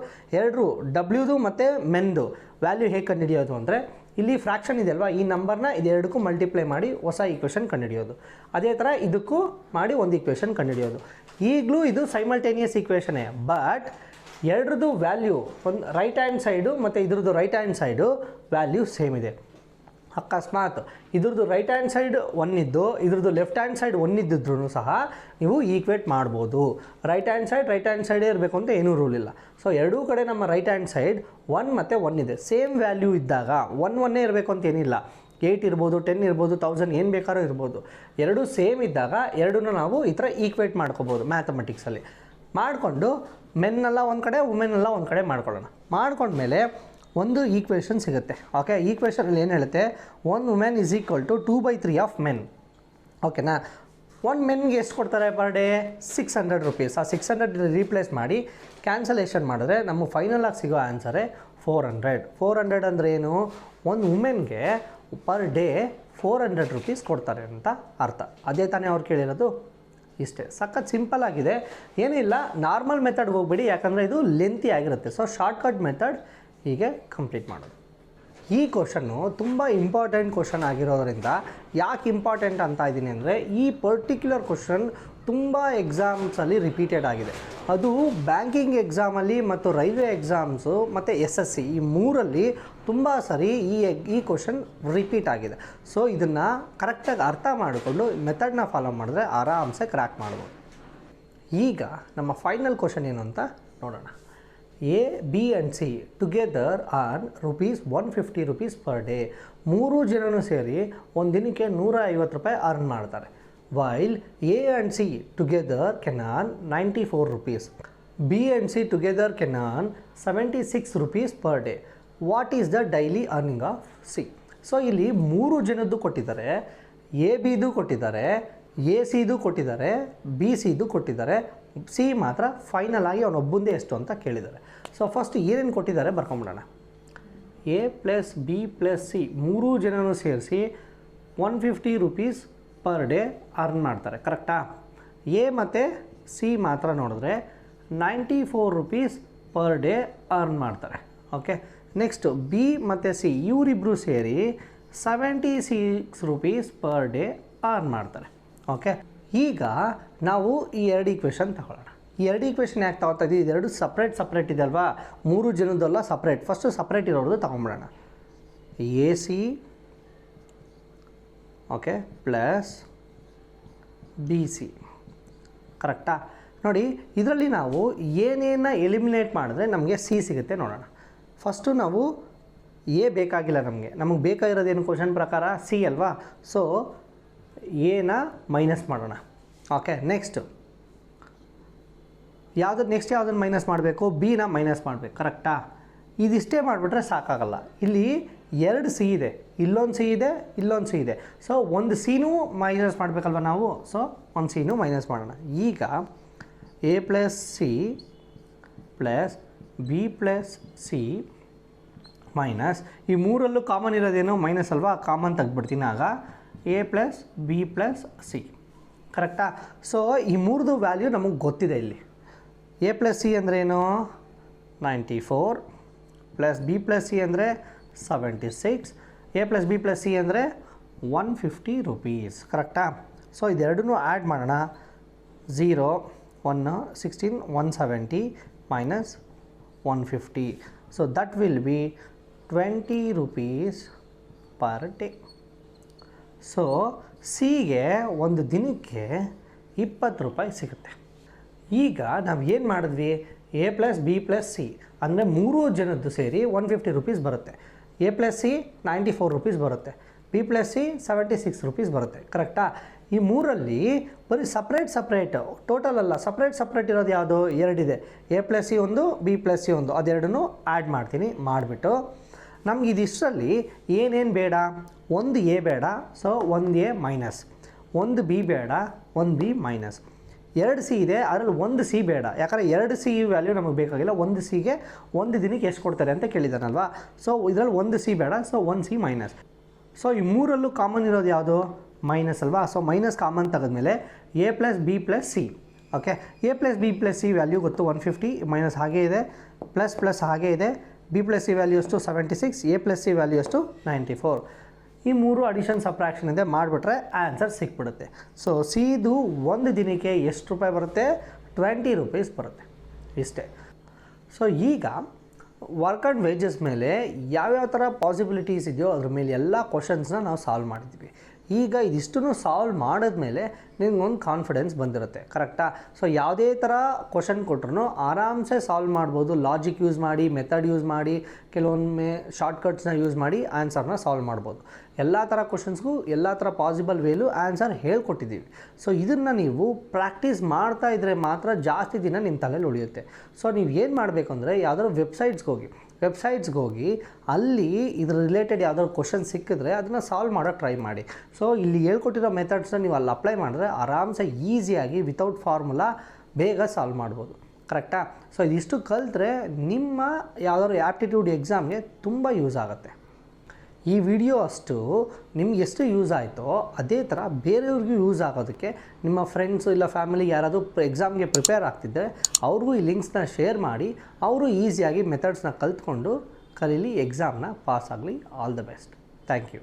ಎರಡು ಡಬ್ಲ್ಯೂದು ಮತ್ತು ಮೆನ್ದು ವ್ಯಾಲ್ಯೂ ಹೇಗೆ ಕಂಡುಹಿಡಿಯೋದು ಅಂದರೆ, ಇಲ್ಲಿ ಫ್ರ್ಯಾಕ್ಷನ್ ಇದೆ ಅಲ್ವಾ, ಈ ನಂಬರ್ನ ಇದೆರಡಕ್ಕೂ ಮಲ್ಟಿಪ್ಲೈ ಮಾಡಿ ಹೊಸ ಈಕ್ವೇಷನ್ ಕಂಡುಹಿಡಿಯೋದು. ಅದೇ ಥರ ಇದಕ್ಕೂ ಮಾಡಿ ಒಂದು ಈಕ್ವೇಷನ್ ಕಂಡುಹಿಡಿಯೋದು. ಈಗಲೂ ಇದು ಸೈಮಲ್ಟೇನಿಯಸ್ ಈಕ್ವೇಷನೇ, ಬಟ್ ಎರಡ್ರದ್ದು ವ್ಯಾಲ್ಯೂ ಒಂದು ರೈಟ್ ಹ್ಯಾಂಡ್ ಸೈಡು ಮತ್ತು ಇದ್ರದ್ದು right hand side value same ಇದೆ. ಅಕಸ್ಮಾತ್ ಇದ್ರದ್ದು ರೈಟ್ ಹ್ಯಾಂಡ್ ಸೈಡ್ 1 ಇದ್ದು ಇದ್ರದ್ದು ಲೆಫ್ಟ್ ಹ್ಯಾಂಡ್ ಸೈಡ್ 1 ಇದ್ದಿದ್ರೂ ಸಹ ನೀವು ಈಕ್ವೇಟ್ ಮಾಡ್ಬೋದು. ರೈಟ್ ಹ್ಯಾಂಡ್ ಸೈಡೇ ಇರಬೇಕು ಅಂತ ಏನೂ ರೂಲ್ ಇಲ್ಲ. ಸೊ ಎರಡೂ ಕಡೆ ನಮ್ಮ ರೈಟ್ ಹ್ಯಾಂಡ್ ಸೈಡ್ 1 ಮತ್ತು 1 ಇದೆ. ಸೇಮ್ ವ್ಯಾಲ್ಯೂ ಇದ್ದಾಗ 1 ಇರಬೇಕು ಅಂತ ಏನಿಲ್ಲ. 8 ಇರ್ಬೋದು, 10 ಇರ್ಬೋದು, 1000 ಏನು ಬೇಕಾದ್ರೂ ಇರ್ಬೋದು. ಎರಡೂ ಸೇಮ್ ಇದ್ದಾಗ ಎರಡನ್ನೂ ನಾವು ಈ ಥರ ಈಕ್ವೇಟ್ ಮಾಡ್ಕೋಬೋದು ಮ್ಯಾಥಮೆಟಿಕ್ಸಲ್ಲಿ. ಮಾಡಿಕೊಂಡು ಮೆನ್ನೆಲ್ಲ ಒಂದು ಕಡೆ, ವುಮೆನ್ನೆಲ್ಲ ಒಂದು ಕಡೆ ಮಾಡ್ಕೊಳ್ಳೋಣ. ಮಾಡ್ಕೊಂಡ್ಮೇಲೆ ಒಂದು ಈಕ್ವೇಷನ್ ಸಿಗುತ್ತೆ. ಓಕೆ, ಈಕ್ವೇಷನಲ್ಲಿ ಏನು ಹೇಳುತ್ತೆ, 1 women is equal to 2/3 of men. ಓಕೆನಾ, 1 ಮೆನ್ಗೆ ಎಷ್ಟು ಕೊಡ್ತಾರೆ ಪರ್ ಡೇ? 600 ರುಪೀಸ್. ಆ 600 ರೀಪ್ಲೇಸ್ ಮಾಡಿ ಕ್ಯಾನ್ಸಲೇಷನ್ ಮಾಡಿದ್ರೆ ನಮ್ಮ ಫೈನಲಾಗಿ ಸಿಗೋ ಆನ್ಸರೇ 400. 400 ಅಂದರೆ ಏನು? 1 ವುಮೆನ್ಗೆ ಪರ್ ಡೇ 400 ರುಪೀಸ್ ಕೊಡ್ತಾರೆ ಅಂತ ಅರ್ಥ. ಅದೇ ತಾನೇ ಅವ್ರು ಕೇಳಿರೋದು. ಇಷ್ಟೇ, ಸಖತ್ ಸಿಂಪಲ್ ಆಗಿದೆ, ಏನಿಲ್ಲ. ನಾರ್ಮಲ್ ಮೆಥಡ್ಗೆ ಹೋಗ್ಬೇಡಿ, ಯಾಕಂದರೆ ಇದು ಲೆಂತಿ ಆಗಿರುತ್ತೆ. ಸೊ ಶಾರ್ಟ್ಕಟ್ ಮೆಥಡ್ ಹೀಗೆ ಕಂಪ್ಲೀಟ್ ಮಾಡೋದು. ಈ ಕ್ವಶನ್ನು ತುಂಬ ಇಂಪಾರ್ಟೆಂಟ್ ಕ್ವಶನ್ ಆಗಿರೋದ್ರಿಂದ ಯಾಕೆ ಇಂಪಾರ್ಟೆಂಟ್ ಅಂತ ಇದ್ದೀನಿ ಅಂದರೆ, ಈ ಪರ್ಟಿಕ್ಯುಲರ್ ಕ್ವಶನ್ ತುಂಬ ಎಕ್ಸಾಮ್ಸಲ್ಲಿ ರಿಪೀಟೆಡ್ ಆಗಿದೆ. ಅದು ಬ್ಯಾಂಕಿಂಗ್ ಎಕ್ಸಾಮಲ್ಲಿ ಮತ್ತು ರೈಲ್ವೆ ಎಕ್ಸಾಮ್ಸು ಮತ್ತು SSC ಈ ಮೂರಲ್ಲಿ ತುಂಬ ಸರಿ ಈ ಕ್ವಶನ್ ರಿಪೀಟ್ ಆಗಿದೆ. ಸೊ ಇದನ್ನು ಕರೆಕ್ಟಾಗಿ ಅರ್ಥ ಮಾಡಿಕೊಂಡು ಮೆಥಡ್ನ ಫಾಲೋ ಮಾಡಿದ್ರೆ ಆರಾಮ್ಸೆ ಕ್ರ್ಯಾಕ್ ಮಾಡ್ಬೋದು. ಈಗ ನಮ್ಮ ಫೈನಲ್ ಕ್ವಶನ್ ಏನು ಅಂತ ನೋಡೋಣ. A, B and C together on ₹150 rupees per day. 3 ಜನನು ಸೇರಿ ಒಂದು ದಿನಕ್ಕೆ 150 ರೂಪಾಯಿ ಅರ್ನ್ ಮಾಡ್ತಾರೆ. While A and C together Ken on 94 rupees. B and C together Ken on 76 rupees per day. What is the daily earning of C? So ಇಲ್ಲಿ 3 ಜನದ್ದು ಕೊಟ್ಟಿದ್ದಾರೆ, A Bದು ಕೊಟ್ಟಿದ್ದಾರೆ, A Cದು ಕೊಟ್ಟಿದ್ದಾರೆ, B Cದು ಕೊಟ್ಟಿದ್ದಾರೆ. C ಮಾತ್ರ ಫೈನಲ್ ಆಗಿ ಅವನೊಬ್ಬಂದೇ ಎಷ್ಟು ಅಂತ ಕೇಳಿದ್ದಾರೆ. ಸೊ ಫಸ್ಟ್ ಏನೇನು ಕೊಟ್ಟಿದ್ದಾರೆ ಬರ್ಕೊಂಬಿಡೋಣ. A + B + C 3 ಜನನು ಸೇರಿಸಿ 150 ರುಪೀಸ್ ಪರ್ ಡೇ ಅರ್ನ್ ಮಾಡ್ತಾರೆ, ಕರೆಕ್ಟಾ? A ಮತ್ತು C ಮಾತ್ರ ನೋಡಿದ್ರೆ 94 ರುಪೀಸ್ ಪರ್ ಡೇ ಅರ್ನ್ ಮಾಡ್ತಾರೆ. ಓಕೆ, ನೆಕ್ಸ್ಟ್ B ಮತ್ತು C ಇವರಿಬ್ಬರು ಸೇರಿ 76 ರುಪೀಸ್ ಪರ್ ಡೇ ಅರ್ನ್ ಮಾಡ್ತಾರೆ. ಓಕೆ, ಈಗ ನಾವು ಈ 2 ಈಕ್ವೇಷನ್ ತಗೊಳ್ಳೋಣ. ಈ 2 ಈಕ್ವೇಷನ್ ಯಾಕೆ ತಗೋತಾ ಇದ್ದೀವಿ? ಇದೆರಡು ಸಪ್ರೇಟ್ ಇದೆ ಅಲ್ವಾ, 3 ಜನದಲ್ಲ ಸಪ್ರೇಟ್. ಫಸ್ಟು ಸಪ್ರೇಟ್ ಇರೋದು ತಗೊಂಬಿಡೋಣ. AC ಓಕೆ ಪ್ಲಸ್ BC, ಕರೆಕ್ಟಾ? ನೋಡಿ, ಇದರಲ್ಲಿ ನಾವು ಏನೇನ ಎಲಿಮಿನೇಟ್ ಮಾಡಿದ್ರೆ ನಮಗೆ C ಸಿಗುತ್ತೆ ನೋಡೋಣ. ಫಸ್ಟು ನಾವು A ಬೇಕಾಗಿಲ್ಲ, ನಮಗೆ ಬೇಕಾಗಿರೋದೇನು ಕ್ವಶನ್ ಪ್ರಕಾರ C ಅಲ್ವಾ. ಸೊ ಎನ ಮೈನಸ್ ಮಾಡೋಣ. ಓಕೆ, ನೆಕ್ಸ್ಟ್ ಯಾವುದನ್ನು ಮೈನಸ್ ಮಾಡಬೇಕು? ಬಿನ ಮೈನಸ್ ಮಾಡಬೇಕು, ಕರೆಕ್ಟಾ? ಇದಿಷ್ಟೇ ಮಾಡಿಬಿಟ್ರೆ ಸಾಕಾಗಲ್ಲ. ಇಲ್ಲಿ 2 C ಇದೆ, ಇಲ್ಲೊಂದು C ಇದೆ, ಇಲ್ಲೊಂದು C ಇದೆ. ಸೊ ಒಂದು Cನೂ ಮೈನಸ್ ಮಾಡಬೇಕಲ್ವ ನಾವು. ಸೊ ಒಂದು Cನೂ ಮೈನಸ್ ಮಾಡೋಣ. ಈಗ A + C + B + C minus ಈ ಮೂರಲ್ಲೂ ಕಾಮನ್ ಇರೋದೇನು? ಮೈನಸ್ ಅಲ್ವಾ, ಕಾಮನ್ ತೆಗ್ದುಬಿಡ್ತೀನಿ. ಆಗ A + B + C, ಕರೆಕ್ಟಾ? ಸೊ ಈ ಮೂರದು ವ್ಯಾಲ್ಯೂ ನಮಗೆ ಗೊತ್ತಿದೆ. ಇಲ್ಲಿ A + C ಅಂದರೆ ಏನು? 94 + B + C ಅಂದರೆ 76. A + B + C ಅಂದರೆ 150 ರುಪೀಸ್, ಕರೆಕ್ಟಾ? ಸೊ ಇದೆರಡನ್ನೂ ಆ್ಯಡ್ ಮಾಡೋಣ. 0 1 16 170 minus 150. So that will be 20 rupees per day. So ಸಿಗೆ ಒಂದು ದಿನಕ್ಕೆ 20 ರೂಪಾಯಿ ಸಿಗುತ್ತೆ. ಈಗ ನಾವು ಏನು ಮಾಡಿದ್ವಿ? A + B + C ಅಂದರೆ 3 ಜನದ್ದು ಸೇರಿ 150 ರುಪೀಸ್ ಬರುತ್ತೆ. A + C 94 ರುಪೀಸ್ ಬರುತ್ತೆ, B + C 76 ರುಪೀಸ್ ಬರುತ್ತೆ, ಕರೆಕ್ಟಾ? ಈ ಮೂರಲ್ಲಿ ಬರೀ ಸಪ್ರೇಟ್ ಟೋಟಲ್ ಅಲ್ಲ, ಸಪ್ರೇಟ್ ಇರೋದು ಯಾವುದು? 2 ಇದೆ. A + C ಒಂದು, B + C ಒಂದು, ಅದೆರಡನ್ನೂ ಆ್ಯಡ್ ಮಾಡ್ತೀನಿ. ಮಾಡಿಬಿಟ್ಟು ನಮ್ಗೆ ಇದಿಷ್ಟರಲ್ಲಿ ಏನೇನು ಬೇಡ? ಒಂದು A ಬೇಡ, ಸೊ 1 A ಮೈನಸ್. ಒಂದು B ಬೇಡ, 1 B ಮೈನಸ್. 2 C ಇದೆ, ಅದರಲ್ಲಿ 1 C ಬೇಡ, ಯಾಕಂದರೆ 2 C ವ್ಯಾಲ್ಯೂ ನಮಗೆ ಬೇಕಾಗಿಲ್ಲ. 1 Cಗೆ ಒಂದು ದಿನಕ್ಕೆ ಎಷ್ಟು ಕೊಡ್ತಾರೆ ಅಂತ ಕೇಳಿದ್ದಾನಲ್ವಾ. ಸೊ ಇದರಲ್ಲಿ 1 C ಬೇಡ, ಸೊ 1 C ಮೈನಸ್. ಸೊ ಈ ಮೂರಲ್ಲೂ ಕಾಮನ್ ಇರೋದು ಯಾವುದು? ಮೈನಸ್ ಅಲ್ವಾ, ಸೊ ಮೈನಸ್ ಕಾಮನ್ ತೆಗೆದ್ಮೇಲೆ A plus B plus C. Okay, A plus B plus C value ಗೊತ್ತು 150, ಮೈನಸ್ ಹಾಗೇ ಇದೆ, ಪ್ಲಸ್ ಪ್ಲಸ್ ಹಾಗೇ ಇದೆ, ಬಿ ಪ್ಲಸ್ ಸಿ ವ್ಯಾಲ್ಯೂ ಅಷ್ಟು 76, ಎ ಪ್ಲಸ್ ಸಿ ವ್ಯಾಲ್ಯೂ ಅಷ್ಟು 94. ಈ ಮೂರು ಅಡಿಷನ್ ಸಬ್ಟ್ರಾಕ್ಷನ್ ಇದೆ, ಮಾಡಿಬಿಟ್ರೆ ಆನ್ಸರ್ ಸಿಕ್ಬಿಡುತ್ತೆ. ಸೊ ಸಿದು ಒಂದು ದಿನಕ್ಕೆ ಎಷ್ಟು ರೂಪಾಯಿ ಬರುತ್ತೆ? 20 ರೂಪೀಸ್ ಬರುತ್ತೆ, ಇಷ್ಟೇ. ಸೊ ಈಗ ವರ್ಕ್ ಆ್ಯಂಡ್ ವೇಜಸ್ ಮೇಲೆ ಯಾವ್ಯಾವ ಥರ ಪಾಸಿಬಿಲಿಟೀಸ್ ಇದೆಯೋ ಅದ್ರ ಮೇಲೆ ಎಲ್ಲ ಕ್ವಶನ್ಸ್ನ ನಾವು ಸಾಲ್ವ್ ಮಾಡಿದ್ವಿ. ಈಗ ಇದಿಷ್ಟನ್ನು ಸಾಲ್ವ್ ಮಾಡಿದ್ಮೇಲೆ ನಿಮ್ಗೊಂದು ಕಾನ್ಫಿಡೆನ್ಸ್ ಬಂದಿರುತ್ತೆ, ಕರೆಕ್ಟಾ? ಸೊ ಯಾವುದೇ ಥರ ಕ್ವಶನ್ ಕೊಟ್ರೂ ಆರಾಮ್ಸೆ ಸಾಲ್ವ್ ಮಾಡ್ಬೋದು. ಲಾಜಿಕ್ ಯೂಸ್ ಮಾಡಿ, ಮೆಥಡ್ ಯೂಸ್ ಮಾಡಿ, ಕೆಲವೊಮ್ಮೆ ಶಾರ್ಟ್ಕಟ್ಸ್ನ ಯೂಸ್ ಮಾಡಿ ಆನ್ಸರ್ನ ಸಾಲ್ವ್ ಮಾಡ್ಬೋದು. ಎಲ್ಲ ಥರ ಕ್ವಶನ್ಸ್ಗೂ ಎಲ್ಲ ಥರ ಪಾಸಿಬಲ್ ವೇಲು ಆನ್ಸರ್ ಹೇಳ್ಕೊಟ್ಟಿದ್ದೀವಿ. ಸೊ ಇದನ್ನು ನೀವು ಪ್ರಾಕ್ಟೀಸ್ ಮಾಡ್ತಾ ಇದ್ದರೆ ಮಾತ್ರ ಜಾಸ್ತಿ ದಿನ ನಿಮ್ಮ ತಲೆಯಲ್ಲಿ ಉಳಿಯುತ್ತೆ. ಸೊ ನೀವು ಏನು ಮಾಡಬೇಕು ಅಂದರೆ ಯಾವ್ದಾದ್ರು ವೆಬ್ಸೈಟ್ಸ್ಗೆ ಹೋಗಿ ಅಲ್ಲಿ ಇದ್ರ ರಿಲೇಟೆಡ್ ಯಾವ್ದಾದ್ರು ಕ್ವಶನ್ ಸಿಕ್ಕಿದ್ರೆ ಅದನ್ನು ಸಾಲ್ವ್ ಮಾಡೋಕ್ಕೆ ಟ್ರೈ ಮಾಡಿ. ಸೊ ಇಲ್ಲಿ ಹೇಳ್ಕೊಟ್ಟಿರೋ ಮೆಥಡ್ಸ್ನ ನೀವು ಅಲ್ಲಿ ಅಪ್ಲೈ ಮಾಡಿದ್ರೆ ಆರಾಮ್ಸೆ ಈಸಿಯಾಗಿ ವಿತೌಟ್ ಫಾರ್ಮುಲಾ ಬೇಗ ಸಾಲ್ವ್ ಮಾಡ್ಬೋದು, ಕರೆಕ್ಟಾ? ಸೊ ಇದಿಷ್ಟು ಕಲಿತ್ರೆ ನಿಮ್ಮ ಯಾವುದಾದ್ರು ಆ್ಯಪ್ಟಿಟ್ಯೂಡ್ ಎಕ್ಸಾಮ್ಗೆ ತುಂಬ ಯೂಸ್ ಆಗುತ್ತೆ. ಈ ವಿಡಿಯೋ ಅಷ್ಟು ನಿಮ್ಗೆ ಎಷ್ಟು ಯೂಸ್ ಆಯಿತೋ ಅದೇ ಥರ ಬೇರೆಯವ್ರಿಗೂ ಯೂಸ್ ಆಗೋದಕ್ಕೆ ನಿಮ್ಮ ಫ್ರೆಂಡ್ಸು ಇಲ್ಲ ಫ್ಯಾಮಿಲಿ ಯಾರಾದರೂ ಎಕ್ಸಾಮ್ಗೆ ಪ್ರಿಪೇರ್ ಆಗ್ತಿದ್ದರೆ ಅವ್ರಿಗೂ ಈ ಲಿಂಕ್ಸ್ನ ಶೇರ್ ಮಾಡಿ, ಅವರು ಈಸಿಯಾಗಿ ಮೆಥಡ್ಸ್ನ ಕಲ್ತ್ಕೊಂಡು ಕಲೀಲಿ, ಎಕ್ಸಾಮ್ನ ಪಾಸ್ ಆಗಲಿ. All the best. Thank you.